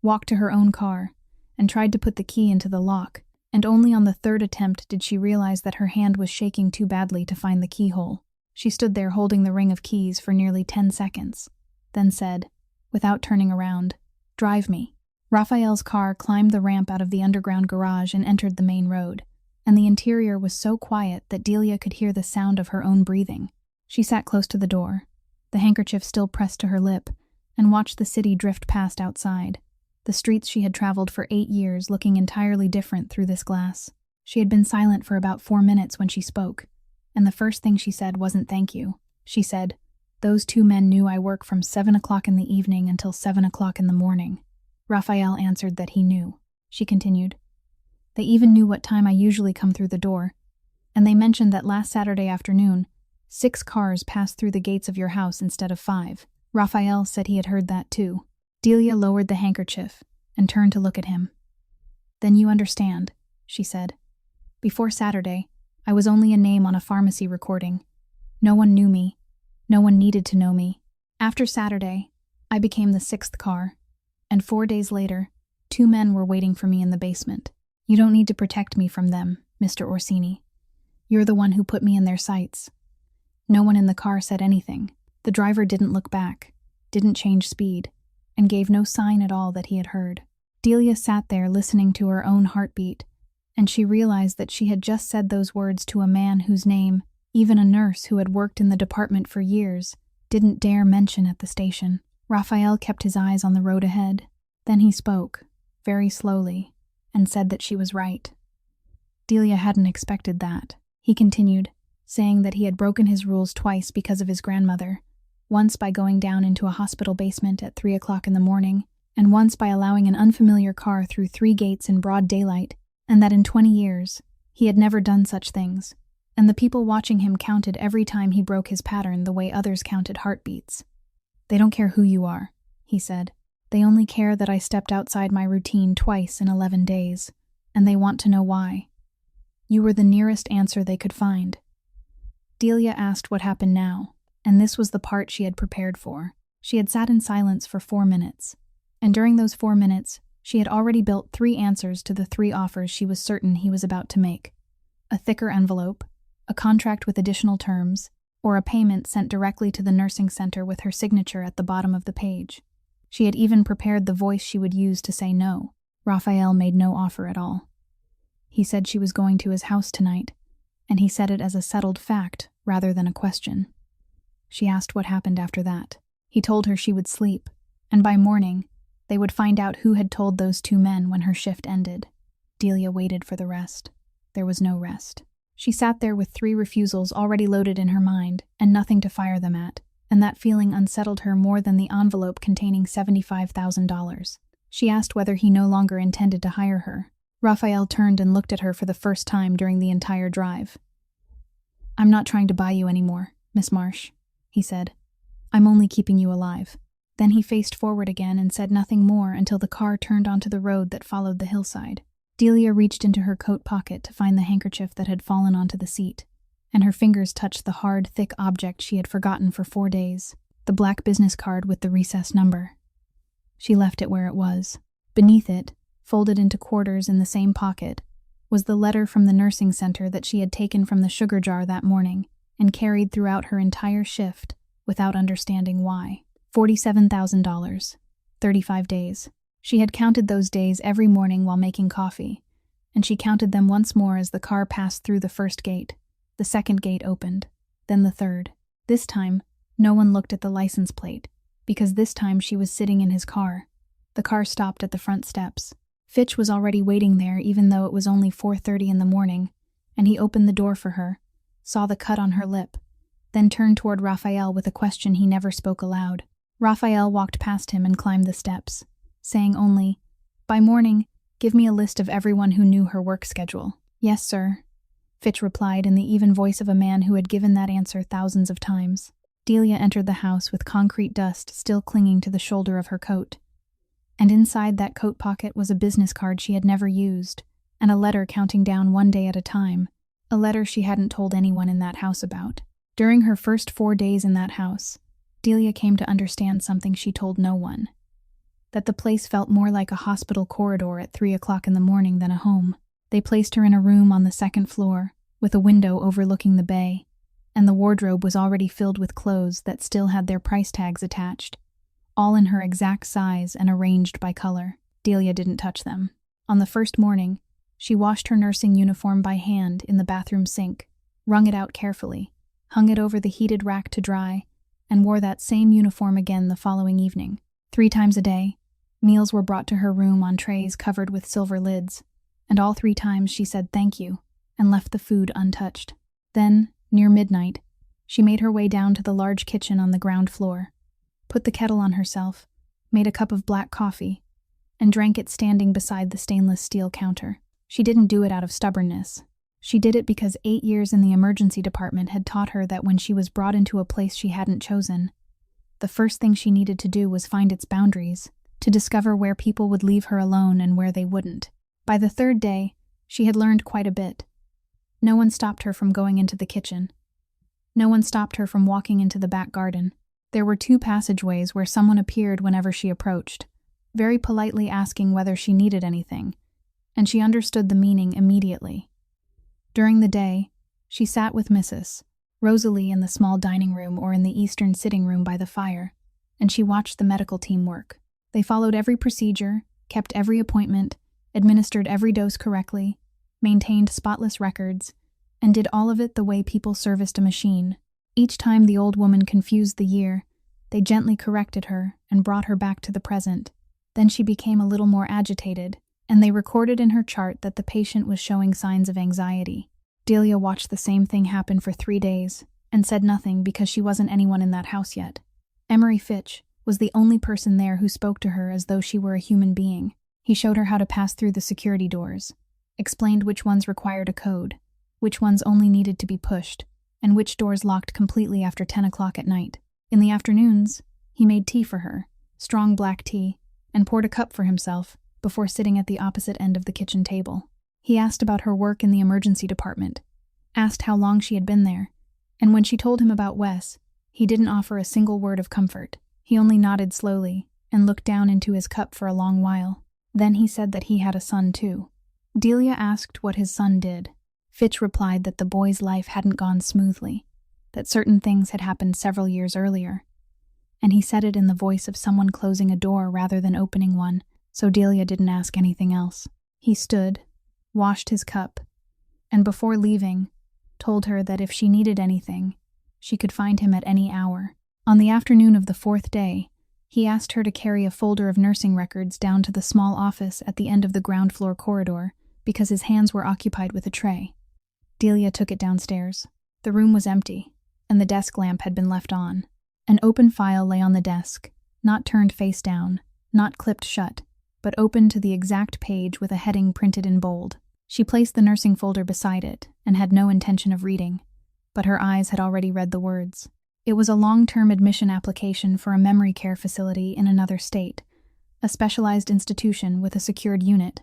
walked to her own car, and tried to put the key into the lock, and only on the third attempt did she realize that her hand was shaking too badly to find the keyhole. She stood there holding the ring of keys for nearly 10 seconds, then said, without turning around, "Drive me." Raphael's car climbed the ramp out of the underground garage and entered the main road, and the interior was so quiet that Delia could hear the sound of her own breathing. She sat close to the door, the handkerchief still pressed to her lip, and watched the city drift past outside, the streets she had traveled for 8 years looking entirely different through this glass. She had been silent for about 4 minutes when she spoke, and the first thing she said wasn't thank you. She said, "Those 2 men knew I work from 7 o'clock in the evening until 7 o'clock in the morning." Raphael answered that he knew. She continued, "They even knew what time I usually come through the door, and they mentioned that last Saturday afternoon, 6 cars passed through the gates of your house instead of 5. Raphael said he had heard that too. Delia lowered the handkerchief and turned to look at him. "Then you understand," she said. "Before Saturday, I was only a name on a pharmacy recording. No one knew me. No one needed to know me. After Saturday, I became the 6th car, and 4 days later, 2 men were waiting for me in the basement. You don't need to protect me from them, Mr. Orsini. You're the one who put me in their sights." No one in the car said anything. The driver didn't look back, didn't change speed, and gave no sign at all that he had heard. Delia sat there listening to her own heartbeat, and she realized that she had just said those words to a man whose name, even a nurse who had worked in the department for years, didn't dare mention at the station. Raphael kept his eyes on the road ahead. Then he spoke, very slowly, and said that she was right. Delia hadn't expected that. He continued, saying that he had broken his rules twice because of his grandmother, once by going down into a hospital basement at 3 o'clock in the morning, and once by allowing an unfamiliar car through 3 gates in broad daylight, and that in 20 years, he had never done such things, and the people watching him counted every time he broke his pattern the way others counted heartbeats. "They don't care who you are," he said. "They only care that I stepped outside my routine twice in 11 days, and they want to know why. You were the nearest answer they could find." Delia asked what happened now, and this was the part she had prepared for. She had sat in silence for 4 minutes, and during those 4 minutes, she had already built 3 answers to the 3 offers she was certain he was about to make: a thicker envelope, a contract with additional terms, or a payment sent directly to the nursing center with her signature at the bottom of the page. She had even prepared the voice she would use to say no. Raphael made no offer at all. He said she was going to his house tonight, and he said it as a settled fact rather than a question. She asked what happened after that. He told her she would sleep, and by morning, they would find out who had told those 2 men when her shift ended. Delia waited for the rest. There was no rest. She sat there with 3 refusals already loaded in her mind and nothing to fire them at, and that feeling unsettled her more than the envelope containing $75,000. She asked whether he no longer intended to hire her. Raphael turned and looked at her for the first time during the entire drive. "I'm not trying to buy you anymore, Miss Marsh," he said. "I'm only keeping you alive." Then he faced forward again and said nothing more until the car turned onto the road that followed the hillside. Delia reached into her coat pocket to find the handkerchief that had fallen onto the seat, and her fingers touched the hard, thick object she had forgotten for 4 days, the black business card with the recessed number. She left it where it was. Beneath it, folded into quarters in the same pocket, was the letter from the nursing center that she had taken from the sugar jar that morning and carried throughout her entire shift without understanding why. $47,000. 35 days. She had counted those days every morning while making coffee, and she counted them once more as the car passed through the first gate. The second gate opened, then the third. This time, no one looked at the license plate, because this time she was sitting in his car. The car stopped at the front steps. Fitch was already waiting there even though it was only 4:30 in the morning, and he opened the door for her, saw the cut on her lip, then turned toward Raphael with a question he never spoke aloud. Raphael walked past him and climbed the steps, saying only, "By morning, give me a list of everyone who knew her work schedule." "Yes, sir," Fitch replied in the even voice of a man who had given that answer thousands of times. Delia entered the house with concrete dust still clinging to the shoulder of her coat. And inside that coat pocket was a business card she had never used, and a letter counting down 1 day at a time, a letter she hadn't told anyone in that house about. During her first 4 days in that house, Delia came to understand something she told no one. That the place felt more like a hospital corridor at 3 o'clock in the morning than a home. They placed her in a room on the second floor, with a window overlooking the bay, and the wardrobe was already filled with clothes that still had their price tags attached, all in her exact size and arranged by color. Delia didn't touch them. On the first morning, she washed her nursing uniform by hand in the bathroom sink, wrung it out carefully, hung it over the heated rack to dry, and wore that same uniform again the following evening. 3 times a day, meals were brought to her room on trays covered with silver lids, and all 3 times she said thank you and left the food untouched. Then, near midnight, she made her way down to the large kitchen on the ground floor, put the kettle on herself, made a cup of black coffee, and drank it standing beside the stainless steel counter. She didn't do it out of stubbornness. She did it because 8 years in the emergency department had taught her that when she was brought into a place she hadn't chosen, the first thing she needed to do was find its boundaries, to discover where people would leave her alone and where they wouldn't. By the 3rd day, she had learned quite a bit. No one stopped her from going into the kitchen. No one stopped her from walking into the back garden. There were 2 passageways where someone appeared whenever she approached, very politely asking whether she needed anything, and she understood the meaning immediately. During the day, she sat with Mrs. Rosalie in the small dining room or in the eastern sitting room by the fire, and she watched the medical team work. They followed every procedure, kept every appointment, administered every dose correctly, maintained spotless records, and did all of it the way people serviced a machine. Each time the old woman confused the year, they gently corrected her and brought her back to the present. Then she became a little more agitated, and they recorded in her chart that the patient was showing signs of anxiety. Delia watched the same thing happen for 3 days, and said nothing because she wasn't anyone in that house yet. Emery Fitch was the only person there who spoke to her as though she were a human being. He showed her how to pass through the security doors, explained which ones required a code, which ones only needed to be pushed, and which doors locked completely after 10 o'clock at night. In the afternoons, he made tea for her, strong black tea, and poured a cup for himself before sitting at the opposite end of the kitchen table. He asked about her work in the emergency department, asked how long she had been there, and when she told him about Wes, he didn't offer a single word of comfort. He only nodded slowly and looked down into his cup for a long while. Then he said that he had a son too. Delia asked what his son did. Fitch replied that the boy's life hadn't gone smoothly, that certain things had happened several years earlier, and he said it in the voice of someone closing a door rather than opening one, so Delia didn't ask anything else. He stood, washed his cup, and before leaving, told her that if she needed anything, she could find him at any hour. On the afternoon of the 4th day, he asked her to carry a folder of nursing records down to the small office at the end of the ground floor corridor because his hands were occupied with a tray. Delia took it downstairs. The room was empty, and the desk lamp had been left on. An open file lay on the desk, not turned face down, not clipped shut, but open to the exact page with a heading printed in bold. She placed the nursing folder beside it and had no intention of reading, but her eyes had already read the words. It was a long-term admission application for a memory care facility in another state, a specialized institution with a secured unit,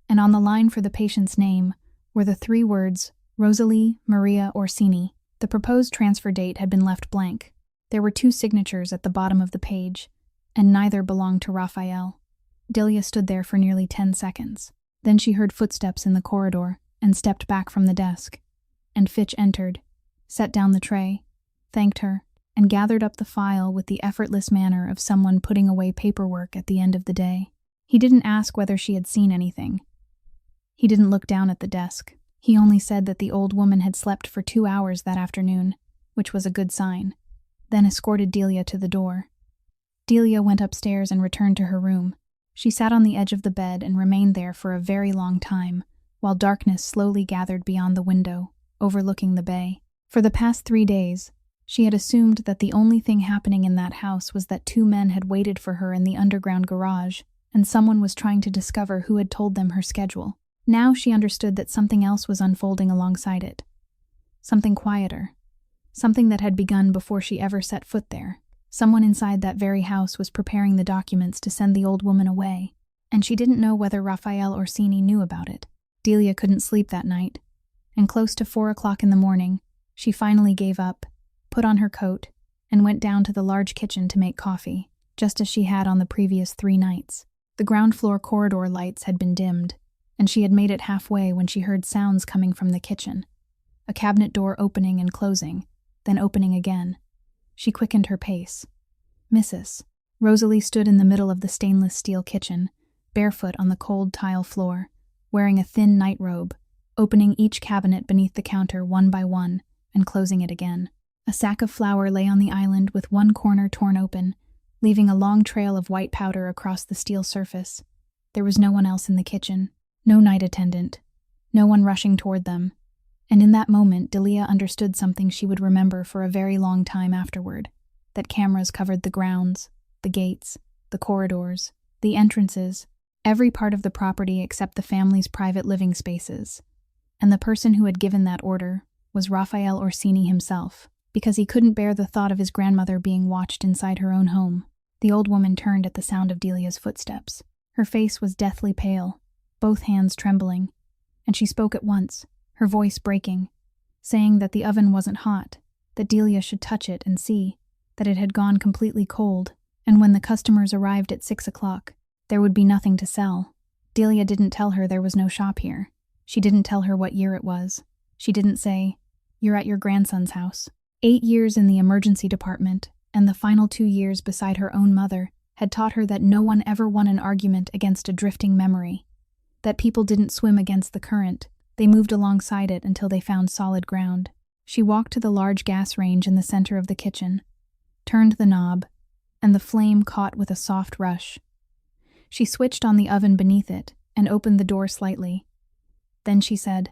and on the line for the patient's name were the 3 words Rosalie Maria Orsini. The proposed transfer date had been left blank. There were 2 signatures at the bottom of the page, and neither belonged to Raphael. Delia stood there for nearly 10 seconds. Then she heard footsteps in the corridor and stepped back from the desk. And Fitch entered, set down the tray, thanked her, and gathered up the file with the effortless manner of someone putting away paperwork at the end of the day. He didn't ask whether she had seen anything. He didn't look down at the desk. He only said that the old woman had slept for 2 hours that afternoon, which was a good sign, then escorted Delia to the door. Delia went upstairs and returned to her room. She sat on the edge of the bed and remained there for a very long time, while darkness slowly gathered beyond the window, overlooking the bay. For the past 3 days, She had assumed that the only thing happening in that house was that two men had waited for her in the underground garage, and someone was trying to discover who had told them her schedule. Now she understood that something else was unfolding alongside it. Something quieter. Something that had begun before she ever set foot there. Someone inside that very house was preparing the documents to send the old woman away, and she didn't know whether Raphael Orsini knew about it. Delia couldn't sleep that night, and close to 4 o'clock in the morning, she finally gave up, put on her coat, and went down to the large kitchen to make coffee, just as she had on the previous 3 nights. The ground floor corridor lights had been dimmed, and she had made it halfway when she heard sounds coming from the kitchen. A cabinet door opening and closing, then opening again. She quickened her pace. Mrs. Rosalie stood in the middle of the stainless steel kitchen, barefoot on the cold tile floor, wearing a thin nightrobe, opening each cabinet beneath the counter one by one and closing it again. A sack of flour lay on the island with one corner torn open, leaving a long trail of white powder across the steel surface. There was no one else in the kitchen, no night attendant, no one rushing toward them. And in that moment, Delia understood something she would remember for a very long time afterward, that cameras covered the grounds, the gates, the corridors, the entrances, every part of the property except the family's private living spaces. And the person who had given that order was Raphael Orsini himself, because he couldn't bear the thought of his grandmother being watched inside her own home. The old woman turned at the sound of Delia's footsteps. Her face was deathly pale, both hands trembling, and she spoke at once, her voice breaking, saying that the oven wasn't hot, that Delia should touch it and see that it had gone completely cold, and when the customers arrived at 6 o'clock, there would be nothing to sell. Delia didn't tell her there was no shop here. She didn't tell her what year it was. She didn't say, "You're at your grandson's house." 8 years in the emergency department, and the final 2 years beside her own mother, had taught her that no one ever won an argument against a drifting memory, that people didn't swim against the current. They moved alongside it until they found solid ground. She walked to the large gas range in the center of the kitchen, turned the knob, and the flame caught with a soft rush. She switched on the oven beneath it and opened the door slightly. Then she said,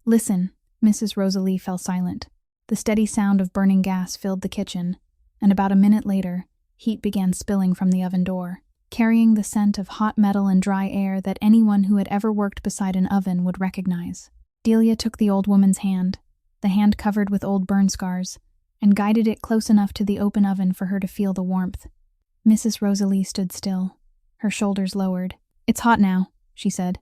"Listen." Mrs. Rosalie fell silent. The steady sound of burning gas filled the kitchen, and about a minute later, heat began spilling from the oven door, carrying the scent of hot metal and dry air that anyone who had ever worked beside an oven would recognize. Delia took the old woman's hand, the hand covered with old burn scars, and guided it close enough to the open oven for her to feel the warmth. Mrs. Rosalie stood still, her shoulders lowered. "It's hot now," she said.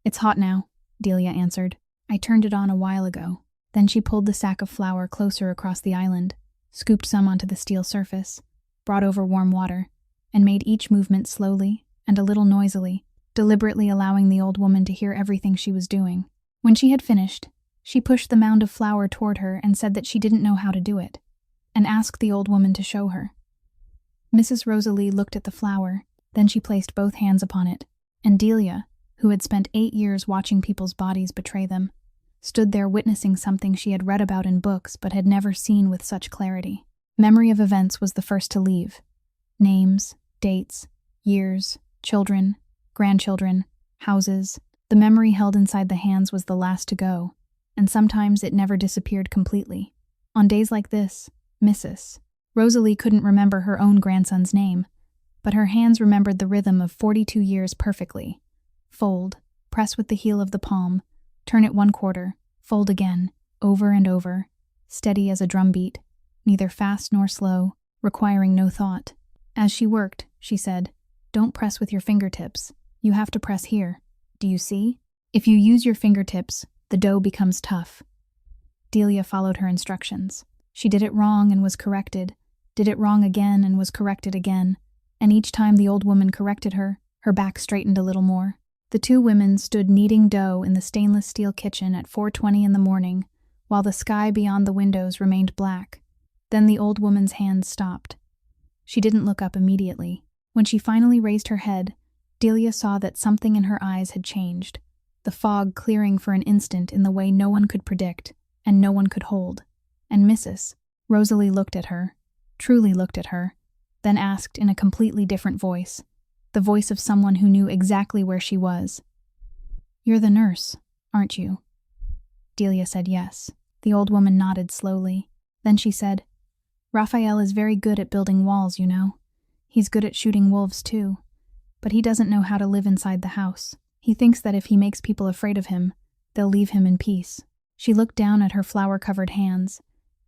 "It's hot now," Delia answered. "I turned it on a while ago." Then she pulled the sack of flour closer across the island, scooped some onto the steel surface, brought over warm water, and made each movement slowly and a little noisily, deliberately allowing the old woman to hear everything she was doing. When she had finished, she pushed the mound of flour toward her and said that she didn't know how to do it, and asked the old woman to show her. Mrs. Rosalie looked at the flour, then she placed both hands upon it, and Delia, who had spent 8 years watching people's bodies betray them, stood there witnessing something she had read about in books but had never seen with such clarity. Memory of events was the first to leave. Names, dates, years, children, grandchildren, houses. The memory held inside the hands was the last to go, and sometimes it never disappeared completely. On days like this, Mrs. Rosalie couldn't remember her own grandson's name, but her hands remembered the rhythm of 42 years perfectly. Fold, press with the heel of the palm, turn it 1/4, fold again, over and over, steady as a drumbeat, neither fast nor slow, requiring no thought. As she worked, she said, "Don't press with your fingertips. You have to press here. Do you see? If you use your fingertips, the dough becomes tough." Delia followed her instructions. She did it wrong and was corrected, did it wrong again and was corrected again, and each time the old woman corrected her, her back straightened a little more. The two women stood kneading dough in the stainless steel kitchen at 4:20 in the morning, while the sky beyond the windows remained black. Then the old woman's hands stopped. She didn't look up immediately. When she finally raised her head, Delia saw that something in her eyes had changed, the fog clearing for an instant in the way no one could predict and no one could hold. And Mrs. Rosalie looked at her, truly looked at her, then asked in a completely different voice, the voice of someone who knew exactly where she was, "You're the nurse, aren't you?" Delia said yes. The old woman nodded slowly. Then she said, Raphael is very good at building walls, you know. He's good at shooting wolves too. But he doesn't know how to live inside the house. He thinks that if he makes people afraid of him, they'll leave him in peace. She looked down at her flower-covered hands,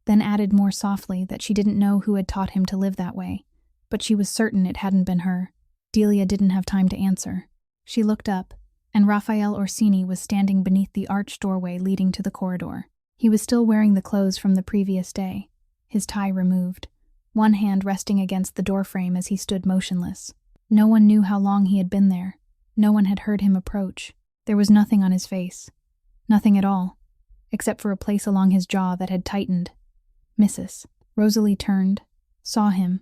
then added more softly that she didn't know who had taught him to live that way, but she was certain it hadn't been her. Delia didn't have time to answer. She looked up, and Raphael Orsini was standing beneath the arched doorway leading to the corridor. He was still wearing the clothes from the previous day, his tie removed, one hand resting against the doorframe as he stood motionless. No one knew how long he had been there. No one had heard him approach. There was nothing on his face. Nothing at all, except for a place along his jaw that had tightened. Mrs. Rosalie turned, saw him,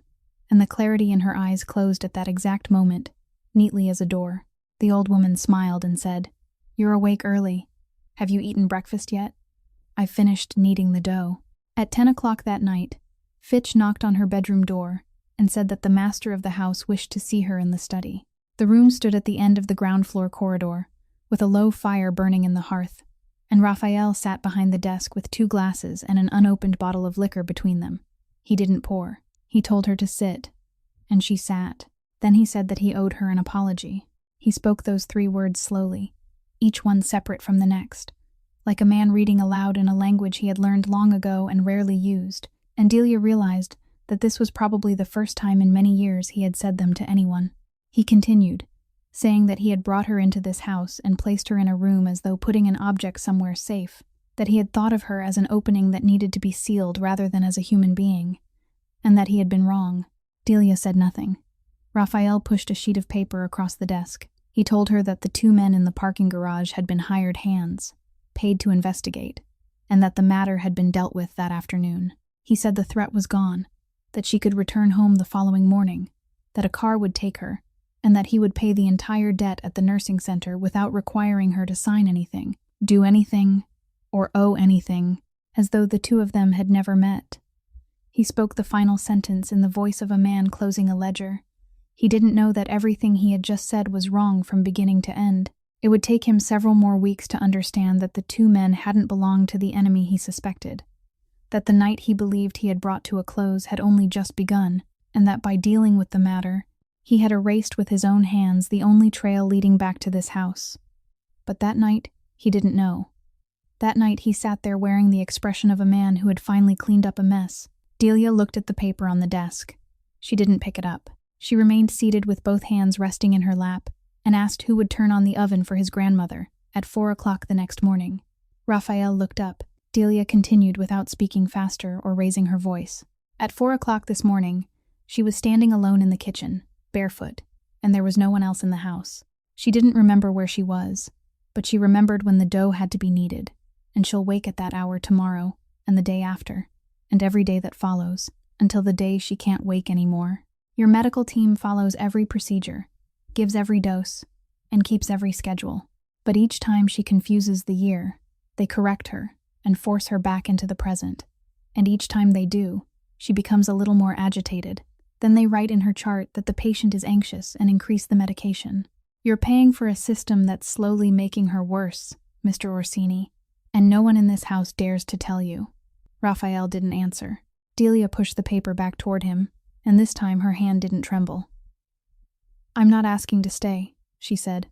and the clarity in her eyes closed at that exact moment, neatly as a door. The old woman smiled and said, "You're awake early. Have you eaten breakfast yet?" "I've finished kneading the dough." At 10 o'clock that night, Fitch knocked on her bedroom door and said that the master of the house wished to see her in the study. The room stood at the end of the ground floor corridor, with a low fire burning in the hearth, and Raphael sat behind the desk with 2 glasses and an unopened bottle of liquor between them. He didn't pour. He told her to sit, and she sat. Then he said that he owed her an apology. He spoke those 3 words slowly, each one separate from the next, like a man reading aloud in a language he had learned long ago and rarely used, and Delia realized that this was probably the first time in many years he had said them to anyone. He continued, saying that he had brought her into this house and placed her in a room as though putting an object somewhere safe, that he had thought of her as an opening that needed to be sealed rather than as a human being, and that he had been wrong. Delia said nothing. Raphael pushed a sheet of paper across the desk. He told her that the 2 men in the parking garage had been hired hands, paid to investigate, and that the matter had been dealt with that afternoon. He said the threat was gone, that she could return home the following morning, that a car would take her, and that he would pay the entire debt at the nursing center without requiring her to sign anything, do anything, or owe anything, as though the 2 of them had never met. He spoke the final sentence in the voice of a man closing a ledger. He didn't know that everything he had just said was wrong from beginning to end. It would take him several more weeks to understand that the 2 men hadn't belonged to the enemy he suspected, that the night he believed he had brought to a close had only just begun, and that by dealing with the matter, he had erased with his own hands the only trail leading back to this house. But that night, he didn't know. That night he sat there wearing the expression of a man who had finally cleaned up a mess. Delia looked at the paper on the desk. She didn't pick it up. She remained seated with both hands resting in her lap and asked who would turn on the oven for his grandmother at 4 o'clock the next morning. Raphael looked up. Delia continued without speaking faster or raising her voice. At 4 o'clock this morning, she was standing alone in the kitchen, barefoot, and there was no one else in the house. She didn't remember where she was, but she remembered when the dough had to be kneaded, and she'll wake at that hour tomorrow, and the day after, and every day that follows, until the day she can't wake anymore. Your medical team follows every procedure, gives every dose, and keeps every schedule. But each time she confuses the year, they correct her and force her back into the present. And each time they do, she becomes a little more agitated. Then they write in her chart that the patient is anxious and increase the medication. You're paying for a system that's slowly making her worse, Mr. Orsini, and no one in this house dares to tell you. Raphael didn't answer. Delia pushed the paper back toward him, and this time her hand didn't tremble. "I'm not asking to stay," she said.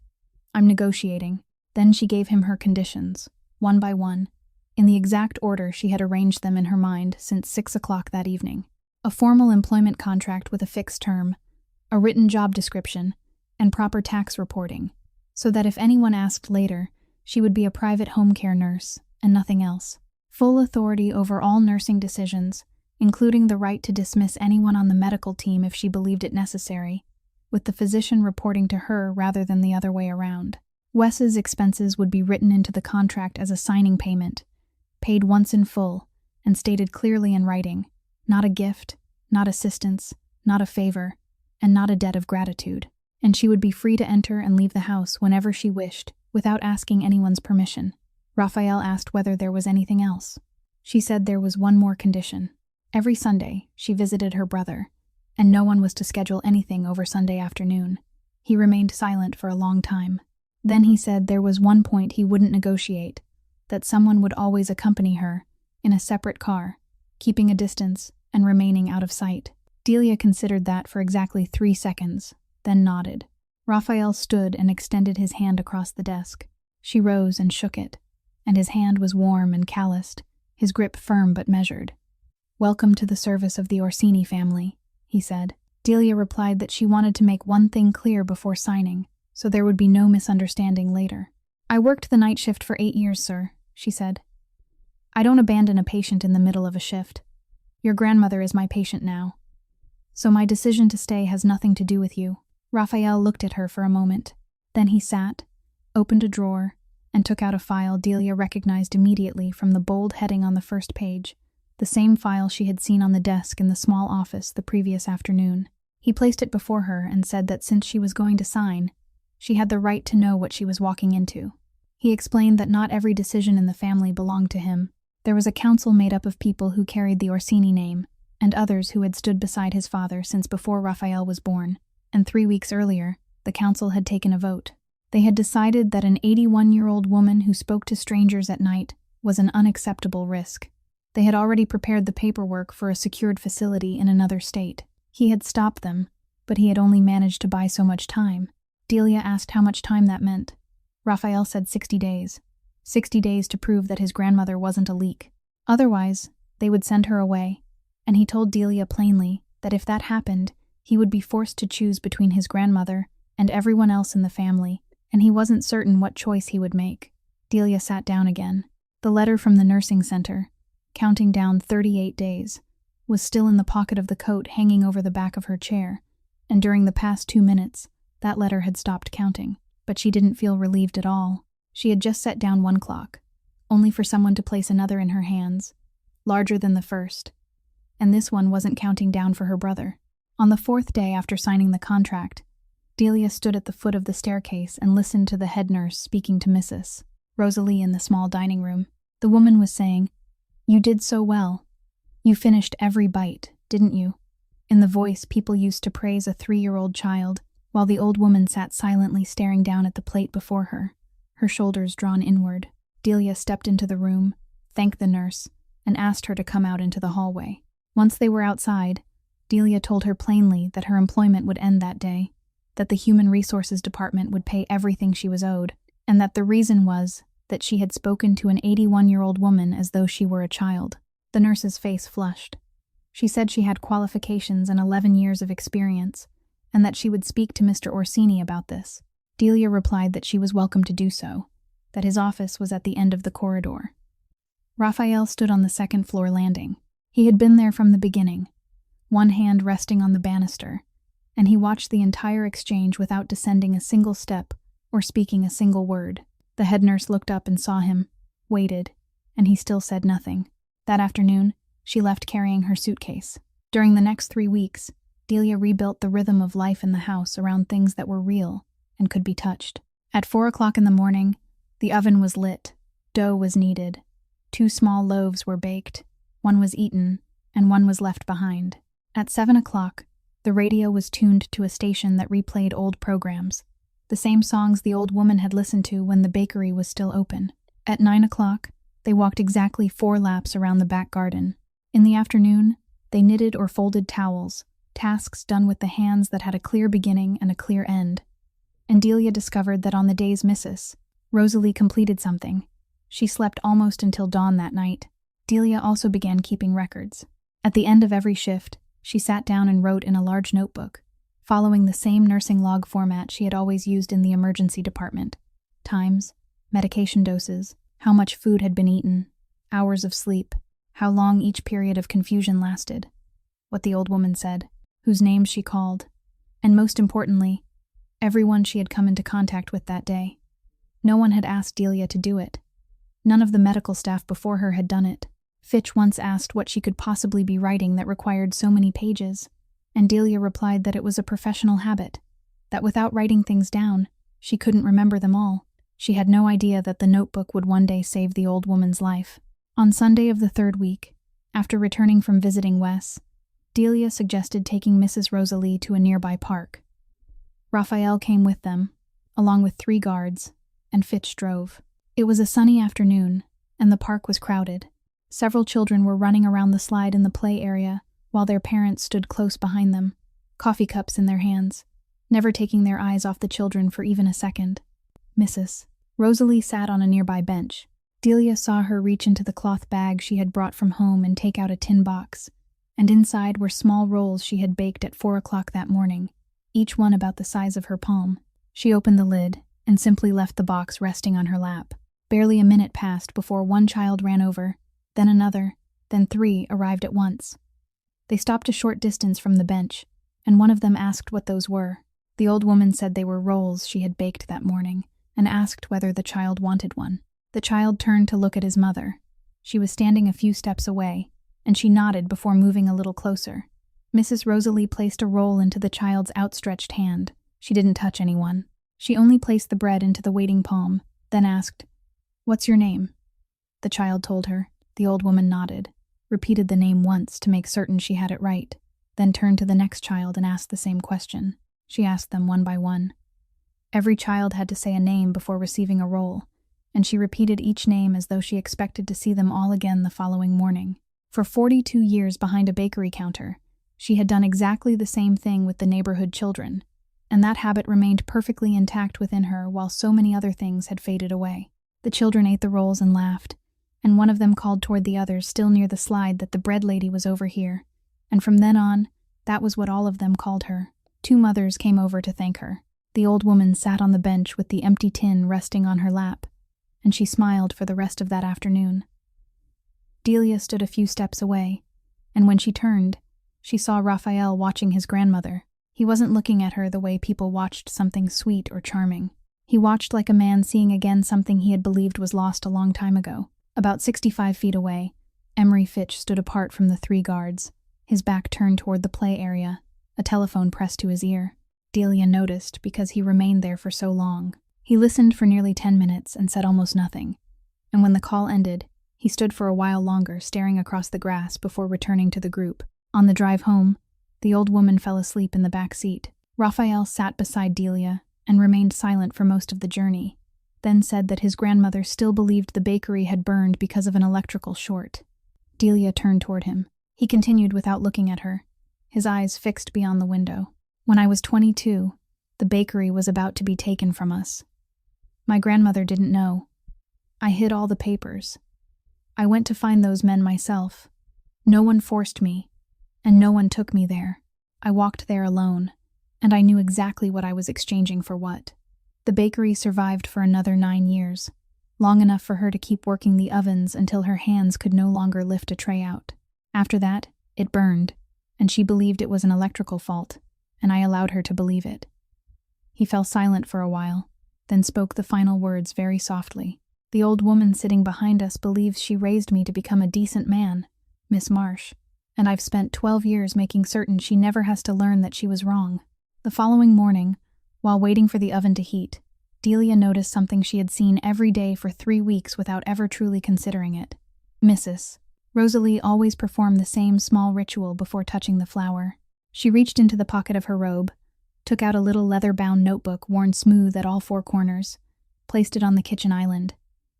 "I'm negotiating." Then she gave him her conditions, one by one, in the exact order she had arranged them in her mind since 6 o'clock that evening. A formal employment contract with a fixed term, a written job description, and proper tax reporting, so that if anyone asked later, she would be a private home care nurse and nothing else. Full authority over all nursing decisions, including the right to dismiss anyone on the medical team if she believed it necessary, with the physician reporting to her rather than the other way around. Wes's expenses would be written into the contract as a signing payment, paid once in full, and stated clearly in writing, not a gift, not assistance, not a favor, and not a debt of gratitude. And she would be free to enter and leave the house whenever she wished, without asking anyone's permission. Raphael asked whether there was anything else. She said there was one more condition. Every Sunday, she visited her brother, and no one was to schedule anything over Sunday afternoon. He remained silent for a long time. Then he said there was one point he wouldn't negotiate, that someone would always accompany her, in a separate car, keeping a distance, and remaining out of sight. Delia considered that for exactly 3 seconds, then nodded. Raphael stood and extended his hand across the desk. She rose and shook it, and his hand was warm and calloused, his grip firm but measured. "Welcome to the service of the Orsini family," he said. Delia replied that she wanted to make one thing clear before signing, so there would be no misunderstanding later. "I worked the night shift for 8 years, sir," she said. "I don't abandon a patient in the middle of a shift. Your grandmother is my patient now. So my decision to stay has nothing to do with you." Raphael looked at her for a moment. Then he sat, opened a drawer, and took out a file Delia recognized immediately from the bold heading on the first page, the same file she had seen on the desk in the small office the previous afternoon. He placed it before her and said that since she was going to sign, she had the right to know what she was walking into. He explained that not every decision in the family belonged to him. There was a council made up of people who carried the Orsini name, and others who had stood beside his father since before Raphael was born, and 3 weeks earlier, the council had taken a vote. They had decided that an 81-year-old woman who spoke to strangers at night was an unacceptable risk. They had already prepared the paperwork for a secured facility in another state. He had stopped them, but he had only managed to buy so much time. Delia asked how much time that meant. Raphael said 60 days. 60 days to prove that his grandmother wasn't a leak. Otherwise, they would send her away, and he told Delia plainly that if that happened, he would be forced to choose between his grandmother and everyone else in the family, and he wasn't certain what choice he would make. Delia sat down again. The letter from the nursing center, counting down 38 days, was still in the pocket of the coat hanging over the back of her chair, and during the past 2 minutes, that letter had stopped counting. But she didn't feel relieved at all. She had just set down 1 clock, only for someone to place another in her hands, larger than the first, and this one wasn't counting down for her brother. On the 4th day after signing the contract, Delia stood at the foot of the staircase and listened to the head nurse speaking to Mrs. Rosalie in the small dining room. The woman was saying, "You did so well. You finished every bite, didn't you?" In the voice people used to praise a 3-year-old child, while the old woman sat silently staring down at the plate before her, her shoulders drawn inward. Delia stepped into the room, thanked the nurse, and asked her to come out into the hallway. Once they were outside, Delia told her plainly that her employment would end that day, that the Human Resources Department would pay everything she was owed, and that the reason was that she had spoken to an 81-year-old woman as though she were a child. The nurse's face flushed. She said she had qualifications and 11 years of experience, and that she would speak to Mr. Orsini about this. Delia replied that she was welcome to do so, that his office was at the end of the corridor. Raphael stood on the 2nd floor landing. He had been there from the beginning, one hand resting on the banister, and he watched the entire exchange without descending a single step or speaking a single word. The head nurse looked up and saw him, waited, and he still said nothing. That afternoon, she left carrying her suitcase. During the next 3 weeks, Delia rebuilt the rhythm of life in the house around things that were real and could be touched. At 4 o'clock in the morning, the oven was lit, dough was kneaded, 2 small loaves were baked, 1 was eaten, and 1 was left behind. At 7 o'clock, the radio was tuned to a station that replayed old programs, the same songs the old woman had listened to when the bakery was still open. At 9 o'clock, they walked exactly 4 laps around the back garden. In the afternoon, they knitted or folded towels, tasks done with the hands that had a clear beginning and a clear end. And Delia discovered that on the days Mrs. Rosalie completed something, she slept almost until dawn that night. Delia also began keeping records. At the end of every shift, she sat down and wrote in a large notebook, following the same nursing log format she had always used in the emergency department. Times, medication doses, how much food had been eaten, hours of sleep, how long each period of confusion lasted, what the old woman said, whose names she called, and most importantly, everyone she had come into contact with that day. No one had asked Delia to do it. None of the medical staff before her had done it. Fitch once asked what she could possibly be writing that required so many pages, and Delia replied that it was a professional habit, that without writing things down, she couldn't remember them all. She had no idea that the notebook would one day save the old woman's life. On Sunday of the 3rd week, after returning from visiting Wes, Delia suggested taking Mrs. Rosalie to a nearby park. Raphael came with them, along with 3 guards, and Fitch drove. It was a sunny afternoon, and the park was crowded. Several children were running around the slide in the play area, while their parents stood close behind them, coffee cups in their hands, never taking their eyes off the children for even a second. Mrs. Rosalie sat on a nearby bench. Delia saw her reach into the cloth bag she had brought from home and take out a tin box, and inside were small rolls she had baked at 4 o'clock that morning, each one about the size of her palm. She opened the lid and simply left the box resting on her lap. Barely a minute passed before one child ran over, then another, then 3 arrived at once. They stopped a short distance from the bench, and one of them asked what those were. The old woman said they were rolls she had baked that morning, and asked whether the child wanted one. The child turned to look at his mother. She was standing a few steps away, and she nodded before moving a little closer. Mrs. Rosalie placed a roll into the child's outstretched hand. She didn't touch anyone. She only placed the bread into the waiting palm, then asked, "What's your name?" The child told her. The old woman nodded, repeated the name once to make certain she had it right, then turned to the next child and asked the same question. She asked them one by one. Every child had to say a name before receiving a roll, and she repeated each name as though she expected to see them all again the following morning. For 42 years behind a bakery counter, she had done exactly the same thing with the neighborhood children, and that habit remained perfectly intact within her while so many other things had faded away. The children ate the rolls and laughed, and one of them called toward the others still near the slide that the bread lady was over here, and from then on, that was what all of them called her. 2 mothers came over to thank her. The old woman sat on the bench with the empty tin resting on her lap, and she smiled for the rest of that afternoon. Delia stood a few steps away, and when she turned, she saw Raphael watching his grandmother. He wasn't looking at her the way people watched something sweet or charming. He watched like a man seeing again something he had believed was lost a long time ago. About 65 feet away, Emery Fitch stood apart from the 3 guards, his back turned toward the play area, a telephone pressed to his ear. Delia noticed because he remained there for so long. He listened for nearly 10 minutes and said almost nothing, and when the call ended, he stood for a while longer staring across the grass before returning to the group. On the drive home, the old woman fell asleep in the back seat. Raphael sat beside Delia and remained silent for most of the journey, then said that his grandmother still believed the bakery had burned because of an electrical short. Delia turned toward him. He continued without looking at her, his eyes fixed beyond the window. "When I was 22, the bakery was about to be taken from us. My grandmother didn't know. I hid all the papers. I went to find those men myself. No one forced me, and no one took me there. I walked there alone, and I knew exactly what I was exchanging for what. The bakery survived for another 9 years, long enough for her to keep working the ovens until her hands could no longer lift a tray out. After that, it burned, and she believed it was an electrical fault, and I allowed her to believe it." He fell silent for a while, then spoke the final words very softly. "The old woman sitting behind us believes she raised me to become a decent man, Miss Marsh, and I've spent 12 years making certain she never has to learn that she was wrong." The following morning, while waiting for the oven to heat, Delia noticed something she had seen every day for 3 weeks without ever truly considering it. Mrs. Rosalie always performed the same small ritual before touching the flour. She reached into the pocket of her robe, took out a little leather-bound notebook worn smooth at all 4 corners, placed it on the kitchen island,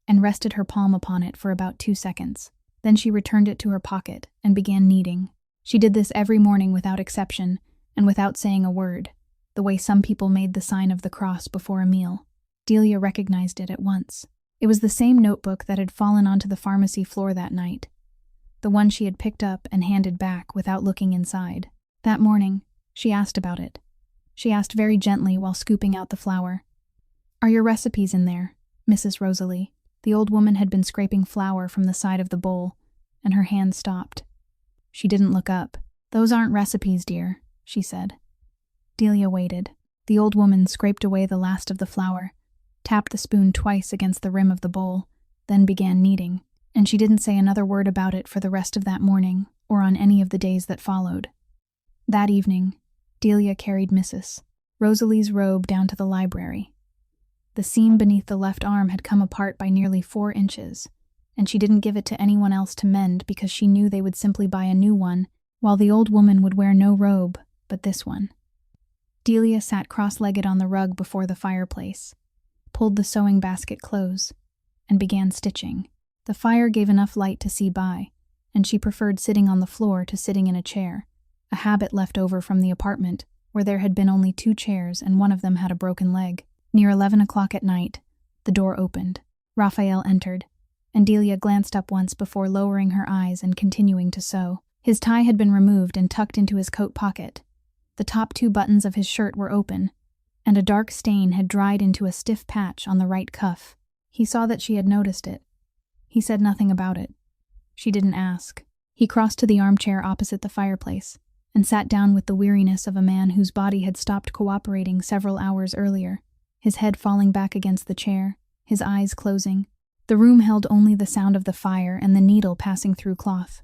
and rested her palm upon it for about 2 seconds. Then she returned it to her pocket and began kneading. She did this every morning without exception and without saying a word, the way some people made the sign of the cross before a meal. Delia recognized it at once. It was the same notebook that had fallen onto the pharmacy floor that night, the one she had picked up and handed back without looking inside. That morning, she asked about it. She asked very gently while scooping out the flour. "Are your recipes in there, Mrs. Rosalie?" The old woman had been scraping flour from the side of the bowl, and her hand stopped. She didn't look up. "Those aren't recipes, dear," she said. Delia waited. The old woman scraped away the last of the flour, tapped the spoon twice against the rim of the bowl, then began kneading, and she didn't say another word about it for the rest of that morning or on any of the days that followed. That evening, Delia carried Mrs. Rosalie's robe down to the library. The seam beneath the left arm had come apart by nearly 4 inches, and she didn't give it to anyone else to mend because she knew they would simply buy a new one, while the old woman would wear no robe but this one. Delia sat cross-legged on the rug before the fireplace, pulled the sewing basket close, and began stitching. The fire gave enough light to see by, and she preferred sitting on the floor to sitting in a chair, a habit left over from the apartment, where there had been only 2 chairs and one of them had a broken leg. Near 11 o'clock at night, the door opened. Raphael entered, and Delia glanced up once before lowering her eyes and continuing to sew. His tie had been removed and tucked into his coat pocket. The top 2 buttons of his shirt were open, and a dark stain had dried into a stiff patch on the right cuff. He saw that she had noticed it. He said nothing about it. She didn't ask. He crossed to the armchair opposite the fireplace and sat down with the weariness of a man whose body had stopped cooperating several hours earlier, his head falling back against the chair, his eyes closing. The room held only the sound of the fire and the needle passing through cloth.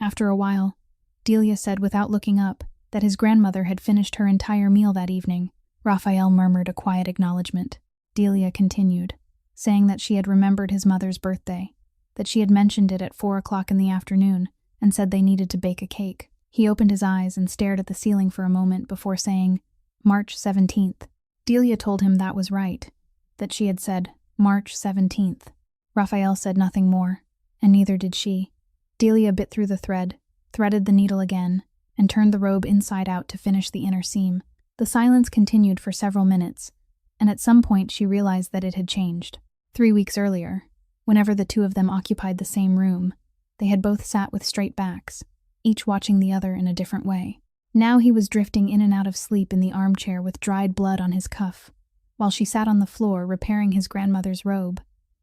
After a while, Delia said without looking up that his grandmother had finished her entire meal that evening. Raphael murmured a quiet acknowledgement. Delia continued, saying that she had remembered his mother's birthday, that she had mentioned it at 4 o'clock in the afternoon and said they needed to bake a cake. He opened his eyes and stared at the ceiling for a moment before saying, March 17th. Delia told him that was right, that she had said March 17th. Raphael said nothing more, and neither did she. Delia bit through the thread, threaded the needle again, and turned the robe inside out to finish the inner seam. The silence continued for several minutes, and at some point she realized that it had changed. 3 weeks earlier, whenever the 2 of them occupied the same room, they had both sat with straight backs, each watching the other in a different way. Now he was drifting in and out of sleep in the armchair with dried blood on his cuff, while she sat on the floor repairing his grandmother's robe,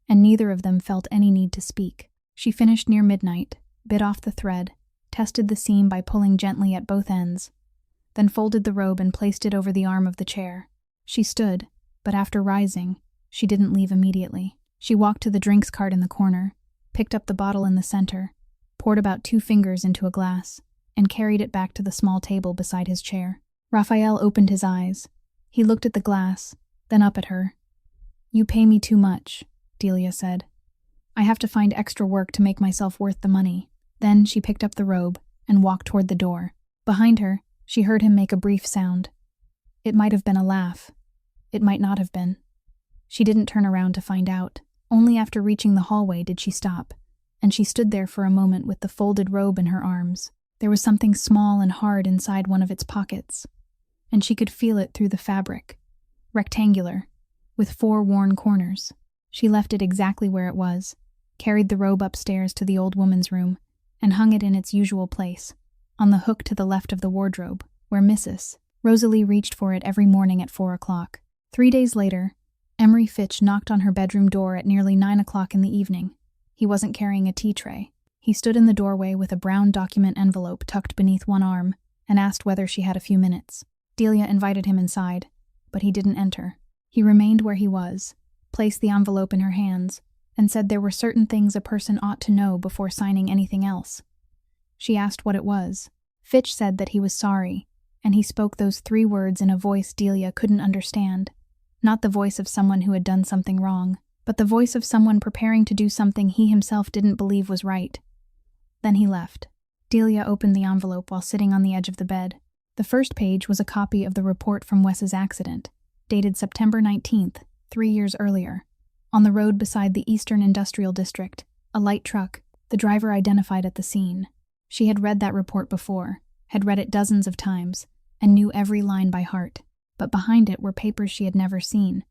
and neither of them felt any need to speak. She finished near midnight, bit off the thread, tested the seam by pulling gently at both ends, then folded the robe and placed it over the arm of the chair. She stood, but after rising, she didn't leave immediately. She walked to the drinks cart in the corner, picked up the bottle in the center, poured about 2 fingers into a glass, and carried it back to the small table beside his chair. Raphael opened his eyes. He looked at the glass, then up at her. "You pay me too much," Delia said. "I have to find extra work to make myself worth the money." Then she picked up the robe and walked toward the door. Behind her, she heard him make a brief sound. It might have been a laugh. It might not have been. She didn't turn around to find out. Only after reaching the hallway did she stop, and she stood there for a moment with the folded robe in her arms. There was something small and hard inside one of its pockets, and she could feel it through the fabric. Rectangular, with 4 worn corners. She left it exactly where it was, carried the robe upstairs to the old woman's room, and hung it in its usual place, on the hook to the left of the wardrobe, where Mrs. Rosalie reached for it every morning at 4 o'clock. 3 days later, Emery Fitch knocked on her bedroom door at nearly 9 o'clock in the evening. He wasn't carrying a tea tray. He stood in the doorway with a brown document envelope tucked beneath one arm and asked whether she had a few minutes. Delia invited him inside, but he didn't enter. He remained where he was, placed the envelope in her hands, and said there were certain things a person ought to know before signing anything else. She asked what it was. Fitch said that he was sorry, and he spoke those 3 words in a voice Delia couldn't understand. Not the voice of someone who had done something wrong, but the voice of someone preparing to do something he himself didn't believe was right. Then he left. Delia opened the envelope while sitting on the edge of the bed. The first page was a copy of the report from Wes's accident, dated September 19th, 3 years earlier. On the road beside the Eastern Industrial District, a light truck, the driver identified at the scene. She had read that report before, had read it dozens of times, and knew every line by heart. But behind it were papers she had never seen.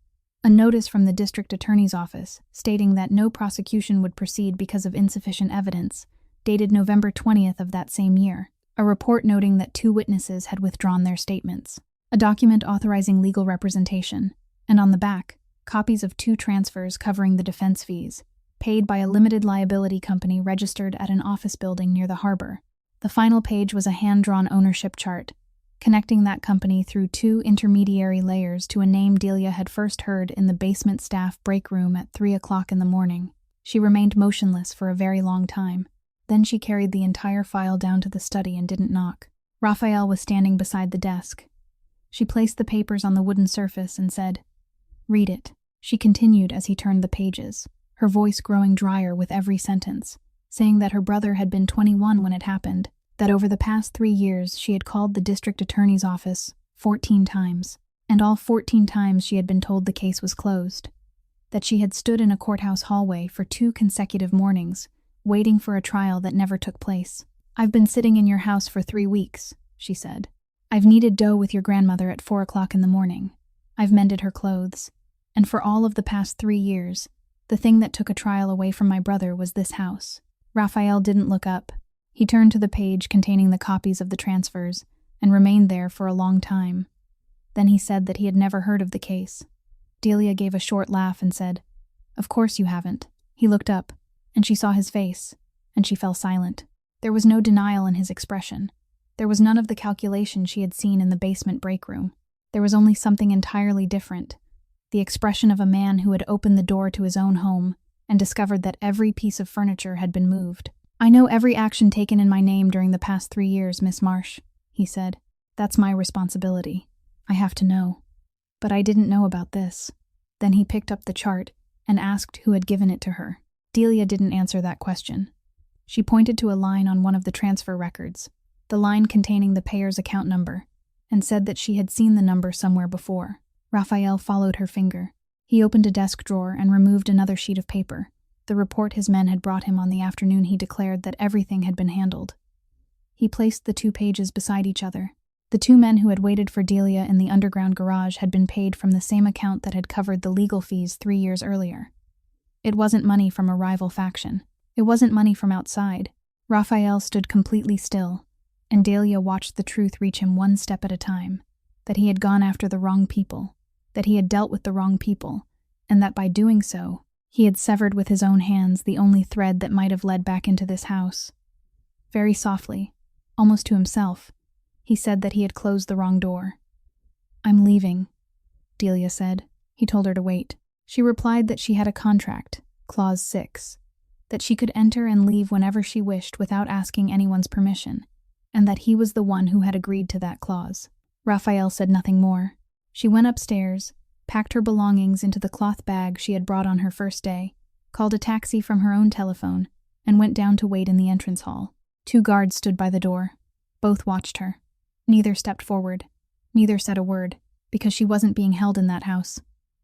A notice from the district attorney's office stating that no prosecution would proceed because of insufficient evidence, dated November 20th of that same year. A report noting that 2 witnesses had withdrawn their statements. A document authorizing legal representation, and on the back, copies of 2 transfers covering the defense fees, paid by a limited liability company registered at an office building near the harbor. The final page was a hand-drawn ownership chart, connecting that company through 2 intermediary layers to a name Delia had first heard in the basement staff break room at 3 o'clock in the morning. She remained motionless for a very long time. Then she carried the entire file down to the study and didn't knock. Raphael was standing beside the desk. She placed the papers on the wooden surface and said, "Read it." She continued as he turned the pages, her voice growing drier with every sentence, saying that her brother had been 21 when it happened, that over the past 3 years she had called the district attorney's office 14 times, and all 14 times she had been told the case was closed, that she had stood in a courthouse hallway for 2 consecutive mornings, waiting for a trial that never took place. "I've been sitting in your house for 3 weeks," she said. "I've kneaded dough with your grandmother at 4 o'clock in the morning. I've mended her clothes. And for all of the past 3 years, the thing that took a trial away from my brother was this house." Raphael didn't look up. He turned to the page containing the copies of the transfers and remained there for a long time. Then he said that he had never heard of the case. Delia gave a short laugh and said, "Of course you haven't." He looked up, and she saw his face, and she fell silent. There was no denial in his expression. There was none of the calculation she had seen in the basement break room. There was only something entirely different, the expression of a man who had opened the door to his own home and discovered that every piece of furniture had been moved. "I know every action taken in my name during the past 3 years, Miss Marsh," he said. "That's my responsibility. I have to know. But I didn't know about this." Then he picked up the chart and asked who had given it to her. Delia didn't answer that question. She pointed to a line on one of the transfer records, the line containing the payer's account number, and said that she had seen the number somewhere before. Raphael followed her finger. He opened a desk drawer and removed another sheet of paper, the report his men had brought him on the afternoon he declared that everything had been handled. He placed the 2 pages beside each other. The 2 men who had waited for Delia in the underground garage had been paid from the same account that had covered the legal fees 3 years earlier. It wasn't money from a rival faction. It wasn't money from outside. Raphael stood completely still, and Delia watched the truth reach him one step at a time, that he had gone after the wrong people, that he had dealt with the wrong people, and that by doing so, he had severed with his own hands the only thread that might have led back into this house. Very softly, almost to himself, he said that he had closed the wrong door. "I'm leaving," Delia said. He told her to wait. She replied that she had a contract, Clause 6, that she could enter and leave whenever she wished without asking anyone's permission, and that he was the one who had agreed to that clause. Raphael said nothing more. She went upstairs, packed her belongings into the cloth bag she had brought on her first day, called a taxi from her own telephone, and went down to wait in the entrance hall. 2 guards stood by the door. Both watched her. Neither stepped forward. Neither said a word, because she wasn't being held in that house,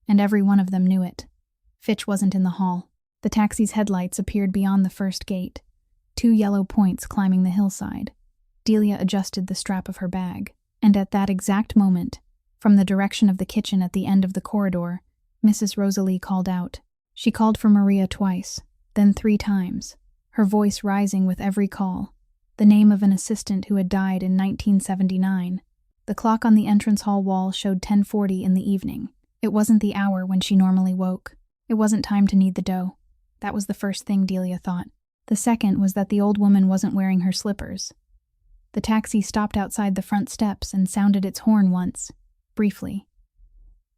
and every one of them knew it. Fitch wasn't in the hall. The taxi's headlights appeared beyond the first gate, 2 yellow points climbing the hillside. Delia adjusted the strap of her bag, and at that exact moment, from the direction of the kitchen at the end of the corridor, Mrs. Rosalie called out. She called for Maria twice, then 3 times, her voice rising with every call, the name of an assistant who had died in 1979. The clock on the entrance hall wall showed 10:40 in the evening. It wasn't the hour when she normally woke. It wasn't time to knead the dough. That was the first thing Delia thought. The second was that the old woman wasn't wearing her slippers. The taxi stopped outside the front steps and sounded its horn once, briefly.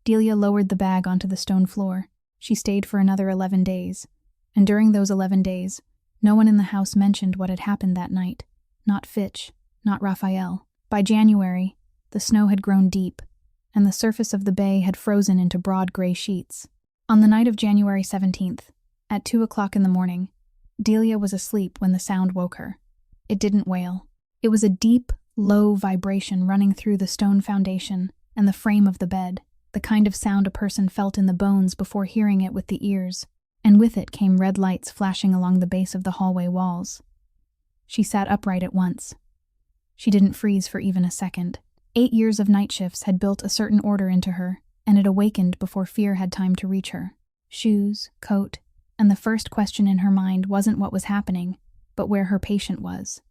Delia lowered the bag onto the stone floor. She stayed for another 11 days, and during those 11 days, no one in the house mentioned what had happened that night. Not Fitch, not Raphael. By January, the snow had grown deep, and the surface of the bay had frozen into broad gray sheets. On the night of January 17th, at 2 o'clock in the morning, Delia was asleep when the sound woke her. It didn't wail. It was a deep, low vibration running through the stone foundation and the frame of the bed, the kind of sound a person felt in the bones before hearing it with the ears, and with it came red lights flashing along the base of the hallway walls. She sat upright at once. She didn't freeze for even a second. 8 years of night shifts had built a certain order into her, and it awakened before fear had time to reach her. Shoes, coat, and the first question in her mind wasn't what was happening, but where her patient was.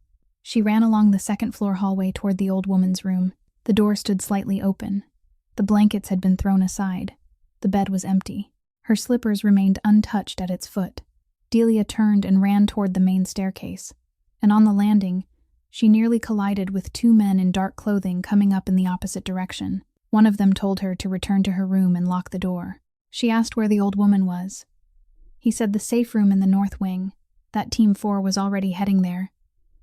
She ran along the second-floor hallway toward the old woman's room. The door stood slightly open. The blankets had been thrown aside. The bed was empty. Her slippers remained untouched at its foot. Delia turned and ran toward the main staircase, and on the landing, she nearly collided with 2 men in dark clothing coming up in the opposite direction. One of them told her to return to her room and lock the door. She asked where the old woman was. He said the safe room in the north wing. That Team 4 was already heading there,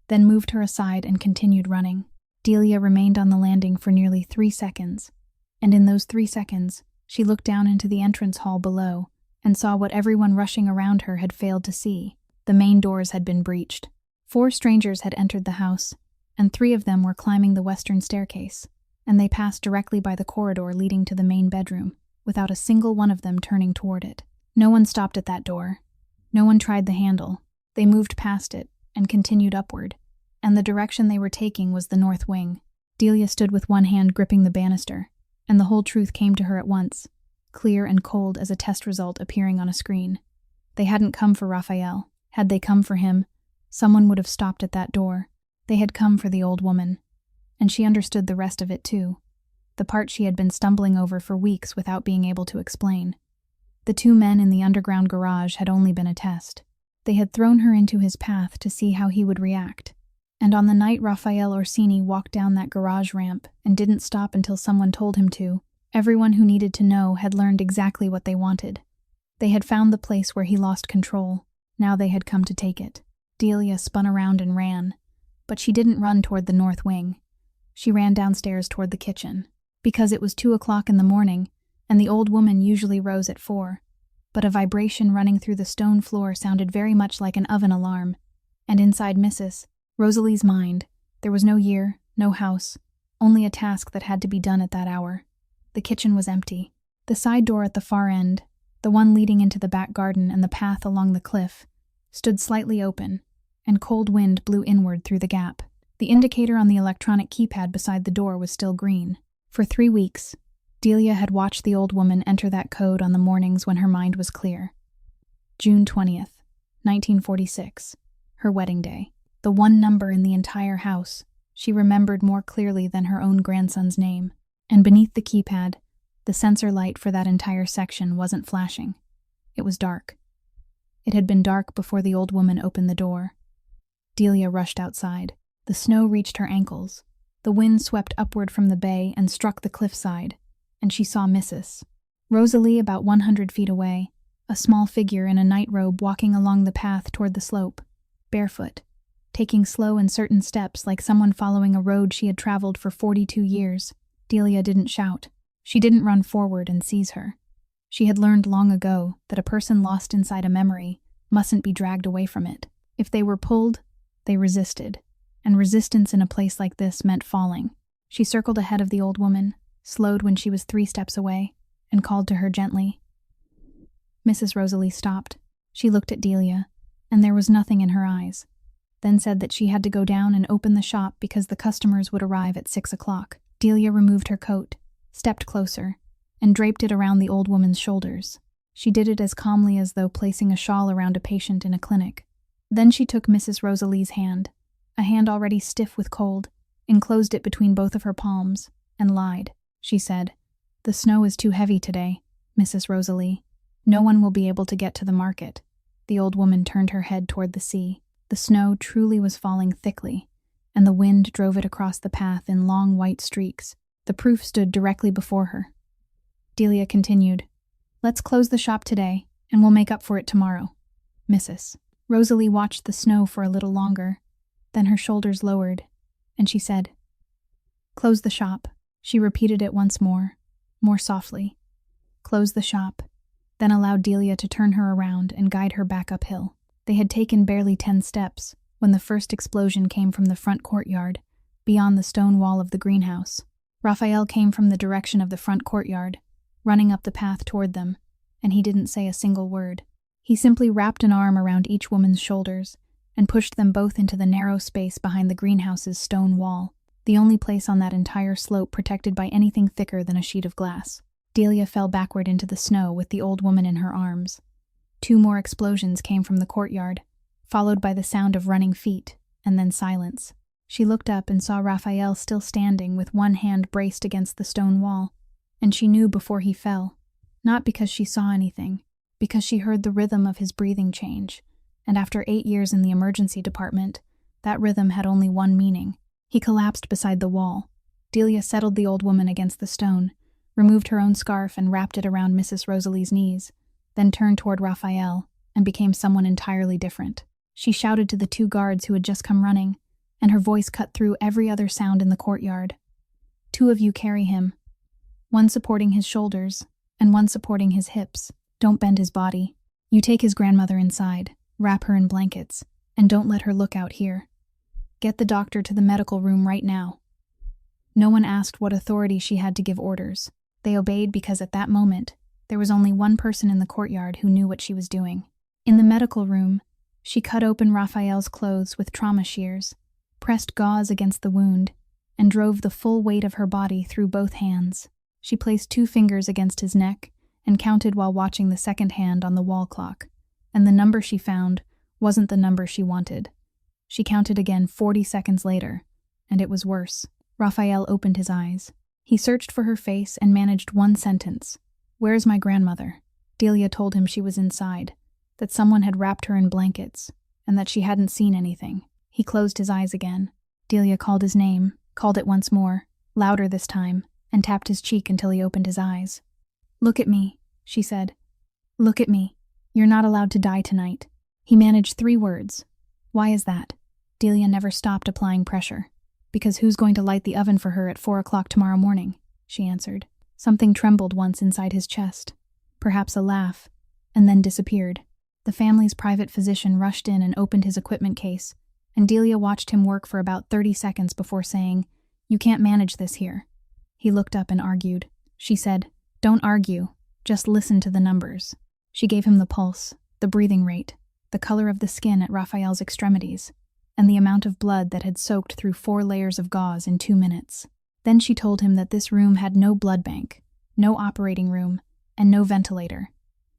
then moved her aside and continued running. Delia remained on the landing for nearly 3 seconds, and in those 3 seconds, she looked down into the entrance hall below and saw what everyone rushing around her had failed to see. The main doors had been breached. 4 strangers had entered the house, and 3 of them were climbing the western staircase, and they passed directly by the corridor leading to the main bedroom, without a single one of them turning toward it. No one stopped at that door. No one tried the handle. They moved past it and continued upward, and the direction they were taking was the north wing. Delia stood with one hand gripping the banister, and the whole truth came to her at once, clear and cold as a test result appearing on a screen. They hadn't come for Raphael. Had they come for him, someone would have stopped at that door. They had come for the old woman. And she understood the rest of it too, the part she had been stumbling over for weeks without being able to explain. The two men in the underground garage had only been a test. They had thrown her into his path to see how he would react. And on the night Raphael Orsini walked down that garage ramp and didn't stop until someone told him to, everyone who needed to know had learned exactly what they wanted. They had found the place where he lost control. Now they had come to take it. Delia spun around and ran, but she didn't run toward the north wing. She ran downstairs toward the kitchen, because it was 2:00 in the morning, and the old woman usually rose at 4. But a vibration running through the stone floor sounded very much like an oven alarm, and inside Mrs. Rosalie's mind, there was no year, no house, only a task that had to be done at that hour. The kitchen was empty. The side door at the far end, the one leading into the back garden and the path along the cliff, stood slightly open, and cold wind blew inward through the gap. The indicator on the electronic keypad beside the door was still green. For 3 weeks, Delia had watched the old woman enter that code on the mornings when her mind was clear. June 20th, 1946, her wedding day. The one number in the entire house she remembered more clearly than her own grandson's name. And beneath the keypad, the sensor light for that entire section wasn't flashing. It was dark. It had been dark before the old woman opened the door. Delia rushed outside. The snow reached her ankles. The wind swept upward from the bay and struck the cliffside, and she saw Mrs. Rosalie about 100 feet away, a small figure in a nightrobe walking along the path toward the slope, barefoot, taking slow and certain steps like someone following a road she had traveled for 42 years. Delia didn't shout. She didn't run forward and seize her. She had learned long ago that a person lost inside a memory mustn't be dragged away from it. If they were pulled, they resisted, and resistance in a place like this meant falling. She circled ahead of the old woman, slowed when she was 3 steps away, and called to her gently. Mrs. Rosalie stopped. She looked at Delia, and there was nothing in her eyes, then said that she had to go down and open the shop because the customers would arrive at 6 o'clock. Delia removed her coat, stepped closer, and draped it around the old woman's shoulders. She did it as calmly as though placing a shawl around a patient in a clinic. Then she took Mrs. Rosalie's hand, a hand already stiff with cold, enclosed it between both of her palms, and lied. She said, "The snow is too heavy today, Mrs. Rosalie. No one will be able to get to the market." The old woman turned her head toward the sea. The snow truly was falling thickly, and the wind drove it across the path in long white streaks. The proof stood directly before her. Delia continued, "Let's close the shop today, and we'll make up for it tomorrow." Mrs. Rosalie watched the snow for a little longer, then her shoulders lowered, and she said, "Close the shop." She repeated it once more softly. Close the shop, then allowed Delia to turn her around and guide her back uphill. They had taken barely 10 steps when the first explosion came from the front courtyard, beyond the stone wall of the greenhouse. Raphael came from the direction of the front courtyard, running up the path toward them, and he didn't say a single word. He simply wrapped an arm around each woman's shoulders and pushed them both into the narrow space behind the greenhouse's stone wall, the only place on that entire slope protected by anything thicker than a sheet of glass. Delia fell backward into the snow with the old woman in her arms. 2 more explosions came from the courtyard, followed by the sound of running feet, and then silence. She looked up and saw Raphael still standing with one hand braced against the stone wall, and she knew before he fell, not because she saw anything, because she heard the rhythm of his breathing change, and after 8 years in the emergency department, that rhythm had only one meaning. He collapsed beside the wall. Delia settled the old woman against the stone, removed her own scarf and wrapped it around Mrs. Rosalie's knees, then turned toward Raphael and became someone entirely different. She shouted to the 2 guards who had just come running, and her voice cut through every other sound in the courtyard. "2 of you carry him, one supporting his shoulders and one supporting his hips. Don't bend his body. You take his grandmother inside, wrap her in blankets, and don't let her look out here. Get the doctor to the medical room right now." No one asked what authority she had to give orders. They obeyed because at that moment, there was only one person in the courtyard who knew what she was doing. In the medical room, She cut open Raphael's clothes with trauma shears, pressed gauze against the wound, and drove the full weight of her body through both hands. She placed 2 fingers against his neck and counted while watching the second hand on the wall clock, and the number she found wasn't the number she wanted. She counted again 40 seconds later, and it was worse. Raphael opened his eyes. He searched for her face and managed one sentence. "Where's my grandmother?" Delia told him she was inside, that someone had wrapped her in blankets, and that she hadn't seen anything. He closed his eyes again. Delia called his name, called it once more, louder this time, and tapped his cheek until he opened his eyes. "Look at me," she said. "Look at me. You're not allowed to die tonight." He managed 3 words. "Why is that?" Delia never stopped applying pressure. "Because who's going to light the oven for her at 4 o'clock tomorrow morning?" she answered. Something trembled once inside his chest, perhaps a laugh, and then disappeared. The family's private physician rushed in and opened his equipment case, and Delia watched him work for about 30 seconds before saying, "You can't manage this here." He looked up and argued. She said, "Don't argue, just listen to the numbers." She gave him the pulse, the breathing rate, the color of the skin at Raphael's extremities, and the amount of blood that had soaked through 4 layers of gauze in 2 minutes. Then she told him that this room had no blood bank, no operating room, and no ventilator,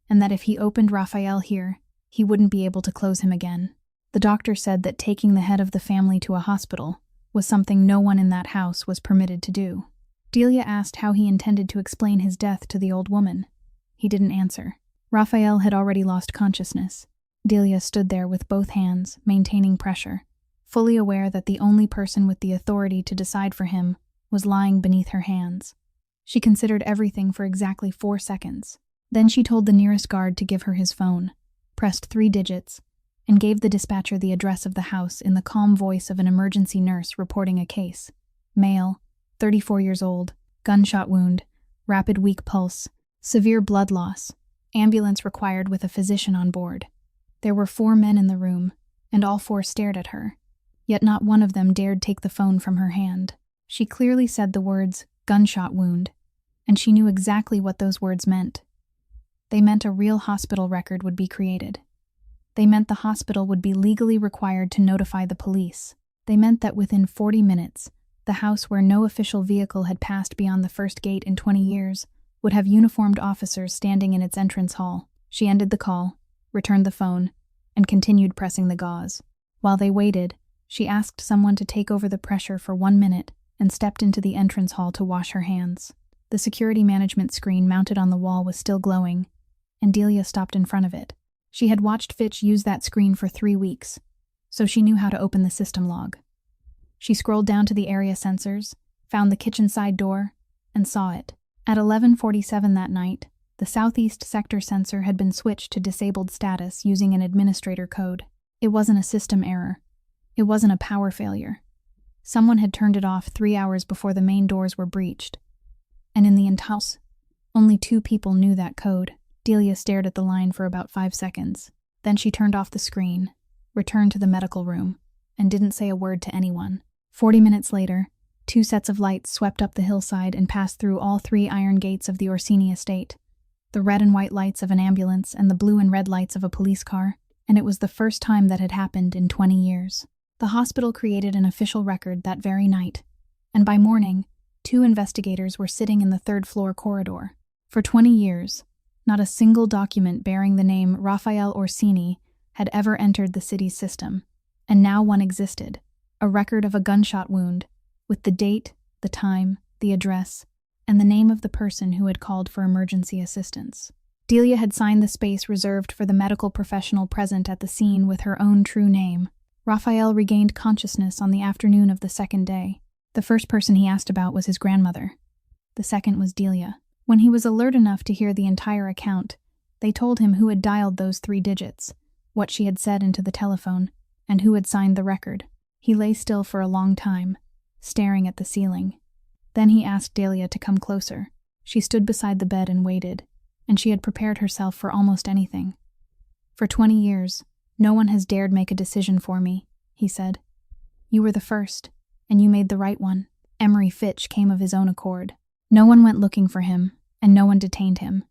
and that if he opened Raphael here, he wouldn't be able to close him again. The doctor said that taking the head of the family to a hospital was something no one in that house was permitted to do. Delia asked how he intended to explain his death to the old woman. He didn't answer. Raphael had already lost consciousness. Delia stood there with both hands, maintaining pressure, fully aware that the only person with the authority to decide for him was lying beneath her hands. She considered everything for exactly 4 seconds. Then she told the nearest guard to give her his phone, pressed 3 digits, and gave the dispatcher the address of the house in the calm voice of an emergency nurse reporting a case. Male, 34 years old, gunshot wound, rapid weak pulse, severe blood loss, ambulance required with a physician on board. There were 4 men in the room, and all 4 stared at her, yet not one of them dared take the phone from her hand. She clearly said the words, "gunshot wound," and she knew exactly what those words meant. They meant a real hospital record would be created. They meant the hospital would be legally required to notify the police. They meant that within 40 minutes, the house where no official vehicle had passed beyond the first gate in 20 years would have uniformed officers standing in its entrance hall. She ended the call, returned the phone, and continued pressing the gauze. While they waited, she asked someone to take over the pressure for 1 minute and stepped into the entrance hall to wash her hands. The security management screen mounted on the wall was still glowing, and Delia stopped in front of it. She had watched Fitch use that screen for 3 weeks, so she knew how to open the system log. She scrolled down to the area sensors, found the kitchen side door, and saw it. At 11:47 that night, the southeast sector sensor had been switched to disabled status using an administrator code. It wasn't a system error. It wasn't a power failure. Someone had turned it off 3 hours before the main doors were breached. And in the house, only 2 people knew that code. Delia stared at the line for about 5 seconds. Then she turned off the screen, returned to the medical room, and didn't say a word to anyone. 40 minutes later, 2 sets of lights swept up the hillside and passed through all 3 iron gates of the Orsini estate, the red and white lights of an ambulance and the blue and red lights of a police car, and it was the first time that had happened in 20 years. The hospital created an official record that very night, and by morning, 2 investigators were sitting in the 3rd-floor corridor. For 20 years, not a single document bearing the name Raphael Orsini had ever entered the city's system, and now one existed, a record of a gunshot wound, with the date, the time, the address, and the name of the person who had called for emergency assistance. Delia had signed the space reserved for the medical professional present at the scene with her own true name. Raphael regained consciousness on the afternoon of the 2nd day. The first person he asked about was his grandmother. The second was Delia. When he was alert enough to hear the entire account, they told him who had dialed those 3 digits, what she had said into the telephone, and who had signed the record. He lay still for a long time, staring at the ceiling. Then he asked Delia to come closer. She stood beside the bed and waited, and she had prepared herself for almost anything. "For 20 years, no one has dared make a decision for me," he said. "You were the first, and you made the right one." Emery Fitch came of his own accord. No one went looking for him, and no one detained him.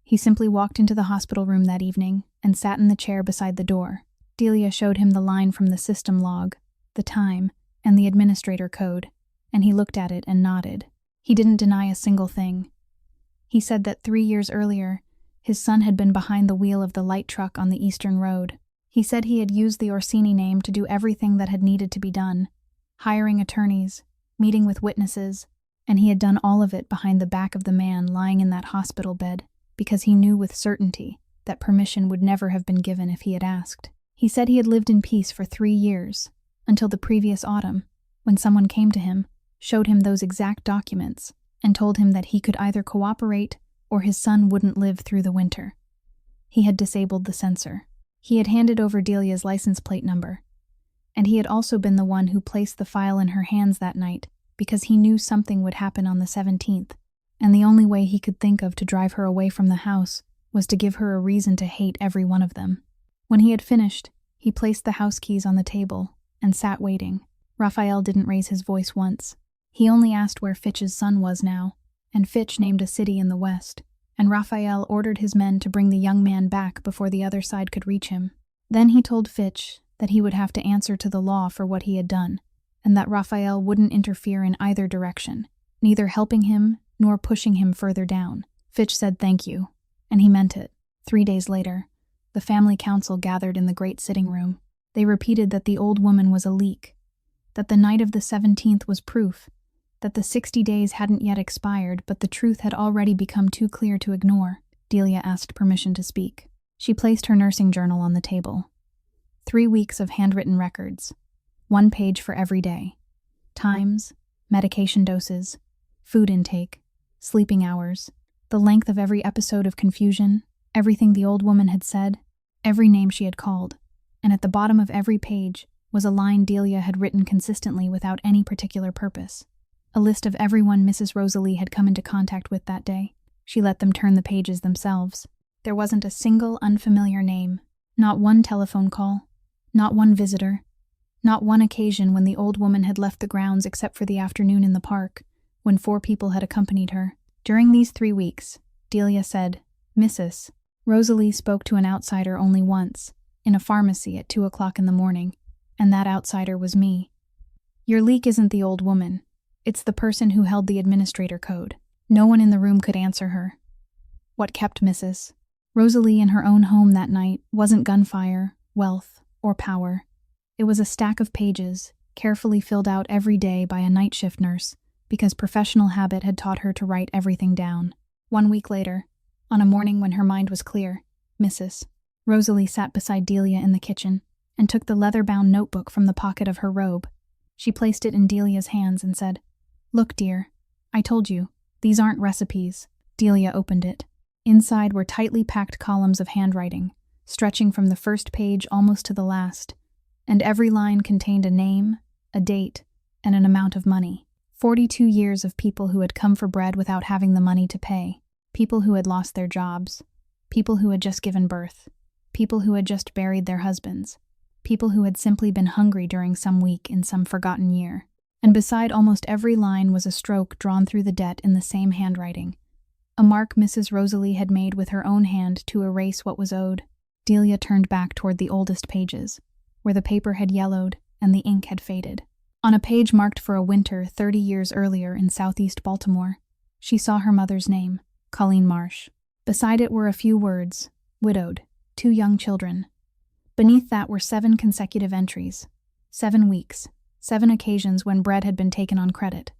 He simply walked into the hospital room that evening and sat in the chair beside the door. Delia showed him the line from the system log, the time, and the administrator code, and he looked at it and nodded. He didn't deny a single thing. He said that 3 years earlier, his son had been behind the wheel of the light truck on the Eastern Road. He said he had used the Orsini name to do everything that had needed to be done, hiring attorneys, meeting with witnesses, and he had done all of it behind the back of the man lying in that hospital bed because he knew with certainty that permission would never have been given if he had asked. He said he had lived in peace for 3 years, until the previous autumn, when someone came to him, showed him those exact documents, and told him that he could either cooperate or his son wouldn't live through the winter. He had disabled the censor. He had handed over Delia's license plate number, and he had also been the one who placed the file in her hands that night because he knew something would happen on the 17th, and the only way he could think of to drive her away from the house was to give her a reason to hate every one of them. When he had finished, he placed the house keys on the table and sat waiting. Raphael didn't raise his voice once. He only asked where Fitch's son was now, and Fitch named a city in the west, and Raphael ordered his men to bring the young man back before the other side could reach him. Then he told Fitch that he would have to answer to the law for what he had done, and that Raphael wouldn't interfere in either direction, neither helping him nor pushing him further down. Fitch said thank you, and he meant it. 3 days later, the family council gathered in the great sitting room. They repeated that the old woman was a leak, that the night of the 17th was proof, that the 60 days hadn't yet expired, but the truth had already become too clear to ignore. Delia asked permission to speak. She placed her nursing journal on the table. 3 weeks of handwritten records, 1 page for every day. Times, medication doses, food intake, sleeping hours, the length of every episode of confusion, everything the old woman had said, every name she had called, and at the bottom of every page was a line Delia had written consistently without any particular purpose. A list of everyone Mrs. Rosalie had come into contact with that day. She let them turn the pages themselves. There wasn't a single unfamiliar name, not one telephone call, not one visitor, not one occasion when the old woman had left the grounds except for the afternoon in the park, when 4 people had accompanied her. During these 3 weeks, Delia said, Mrs. Rosalie spoke to an outsider only once, in a pharmacy at 2 o'clock in the morning, and that outsider was me. Your leak isn't the old woman. It's the person who held the administrator code. No one in the room could answer her. What kept Mrs. Rosalie in her own home that night wasn't gunfire, wealth, or power. It was a stack of pages, carefully filled out every day by a night shift nurse, because professional habit had taught her to write everything down. 1 week later, on a morning when her mind was clear, Mrs. Rosalie sat beside Delia in the kitchen and took the leather-bound notebook from the pocket of her robe. She placed it in Delia's hands and said, Look, dear, I told you, these aren't recipes. Delia opened it. Inside were tightly packed columns of handwriting, stretching from the first page almost to the last, and every line contained a name, a date, and an amount of money. 42 years of people who had come for bread without having the money to pay, people who had lost their jobs, people who had just given birth, people who had just buried their husbands, people who had simply been hungry during some week in some forgotten year. And beside almost every line was a stroke drawn through the debt in the same handwriting, a mark Mrs. Rosalie had made with her own hand to erase what was owed. Delia turned back toward the oldest pages, where the paper had yellowed and the ink had faded. On a page marked for a winter 30 years earlier in southeast Baltimore, she saw her mother's name, Colleen Marsh. Beside it were a few words, widowed, 2 young children. Beneath that were 7 consecutive entries, 7 weeks, 7 occasions when bread had been taken on credit.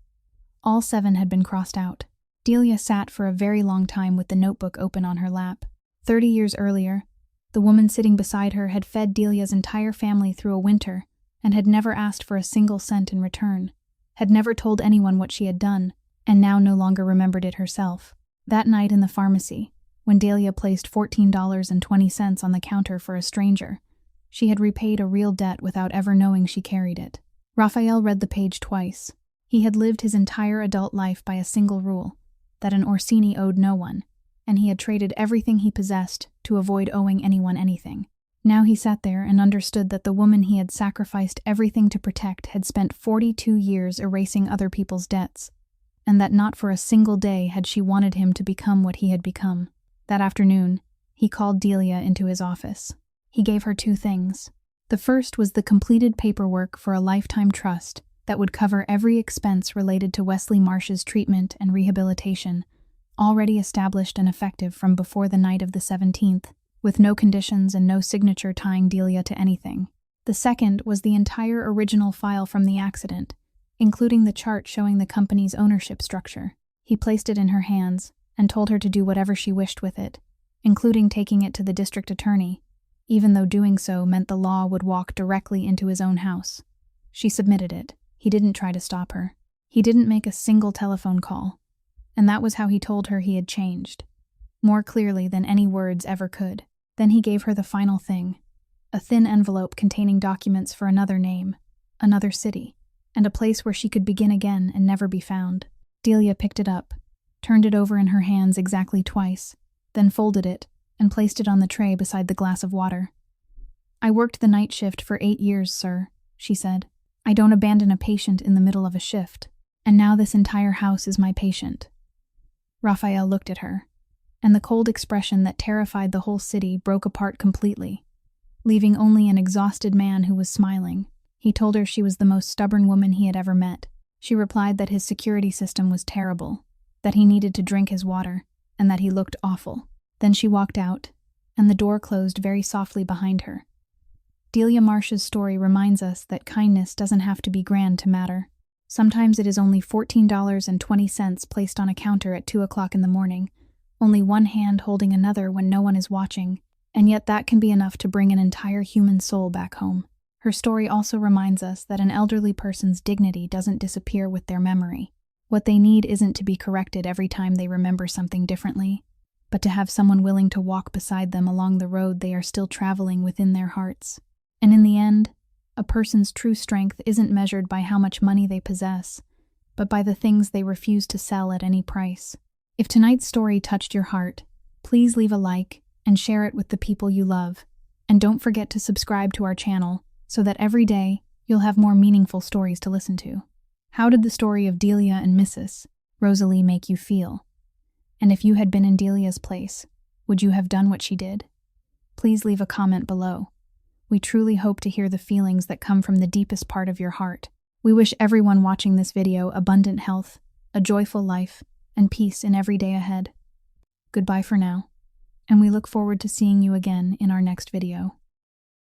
All 7 had been crossed out. Delia sat for a very long time with the notebook open on her lap. 30 years earlier, the woman sitting beside her had fed Delia's entire family through a winter and had never asked for a single cent in return, had never told anyone what she had done, and now no longer remembered it herself. That night in the pharmacy, when Delia placed $14.20 on the counter for a stranger, she had repaid a real debt without ever knowing she carried it. Raphael read the page twice. He had lived his entire adult life by a single rule, that an Orsini owed no one, and he had traded everything he possessed to avoid owing anyone anything. Now he sat there and understood that the woman he had sacrificed everything to protect had spent 42 years erasing other people's debts, and that not for a single day had she wanted him to become what he had become. That afternoon, he called Delia into his office. He gave her 2 things, The first was the completed paperwork for a lifetime trust that would cover every expense related to Wesley Marsh's treatment and rehabilitation, already established and effective from before the night of the 17th, with no conditions and no signature tying Delia to anything. The second was the entire original file from the accident, including the chart showing the company's ownership structure. He placed it in her hands and told her to do whatever she wished with it, including taking it to the district attorney, even though doing so meant the law would walk directly into his own house. She submitted it. He didn't try to stop her. He didn't make a single telephone call. And that was how he told her he had changed, more clearly than any words ever could. Then he gave her the final thing, a thin envelope containing documents for another name, another city, and a place where she could begin again and never be found. Delia picked it up, turned it over in her hands exactly twice, then folded it and placed it on the tray beside the glass of water. "I worked the night shift for 8 years, sir," she said. "I don't abandon a patient in the middle of a shift, and now this entire house is my patient." Raphael looked at her, and the cold expression that terrified the whole city broke apart completely, leaving only an exhausted man who was smiling. He told her she was the most stubborn woman he had ever met. She replied that his security system was terrible, that he needed to drink his water, and that he looked awful. Then she walked out, and the door closed very softly behind her. Delia Marsh's story reminds us that kindness doesn't have to be grand to matter. Sometimes it is only $14.20 placed on a counter at 2 o'clock in the morning, only one hand holding another when no one is watching, and yet that can be enough to bring an entire human soul back home. Her story also reminds us that an elderly person's dignity doesn't disappear with their memory. What they need isn't to be corrected every time they remember something differently, but to have someone willing to walk beside them along the road they are still traveling within their hearts. And in the end, a person's true strength isn't measured by how much money they possess, but by the things they refuse to sell at any price. If tonight's story touched your heart, please leave a like and share it with the people you love. And don't forget to subscribe to our channel so that every day you'll have more meaningful stories to listen to. How did the story of Delia and Mrs. Rosalie make you feel? And if you had been in Delia's place, would you have done what she did? Please leave a comment below. We truly hope to hear the feelings that come from the deepest part of your heart. We wish everyone watching this video abundant health, a joyful life, and peace in every day ahead. Goodbye for now, and we look forward to seeing you again in our next video.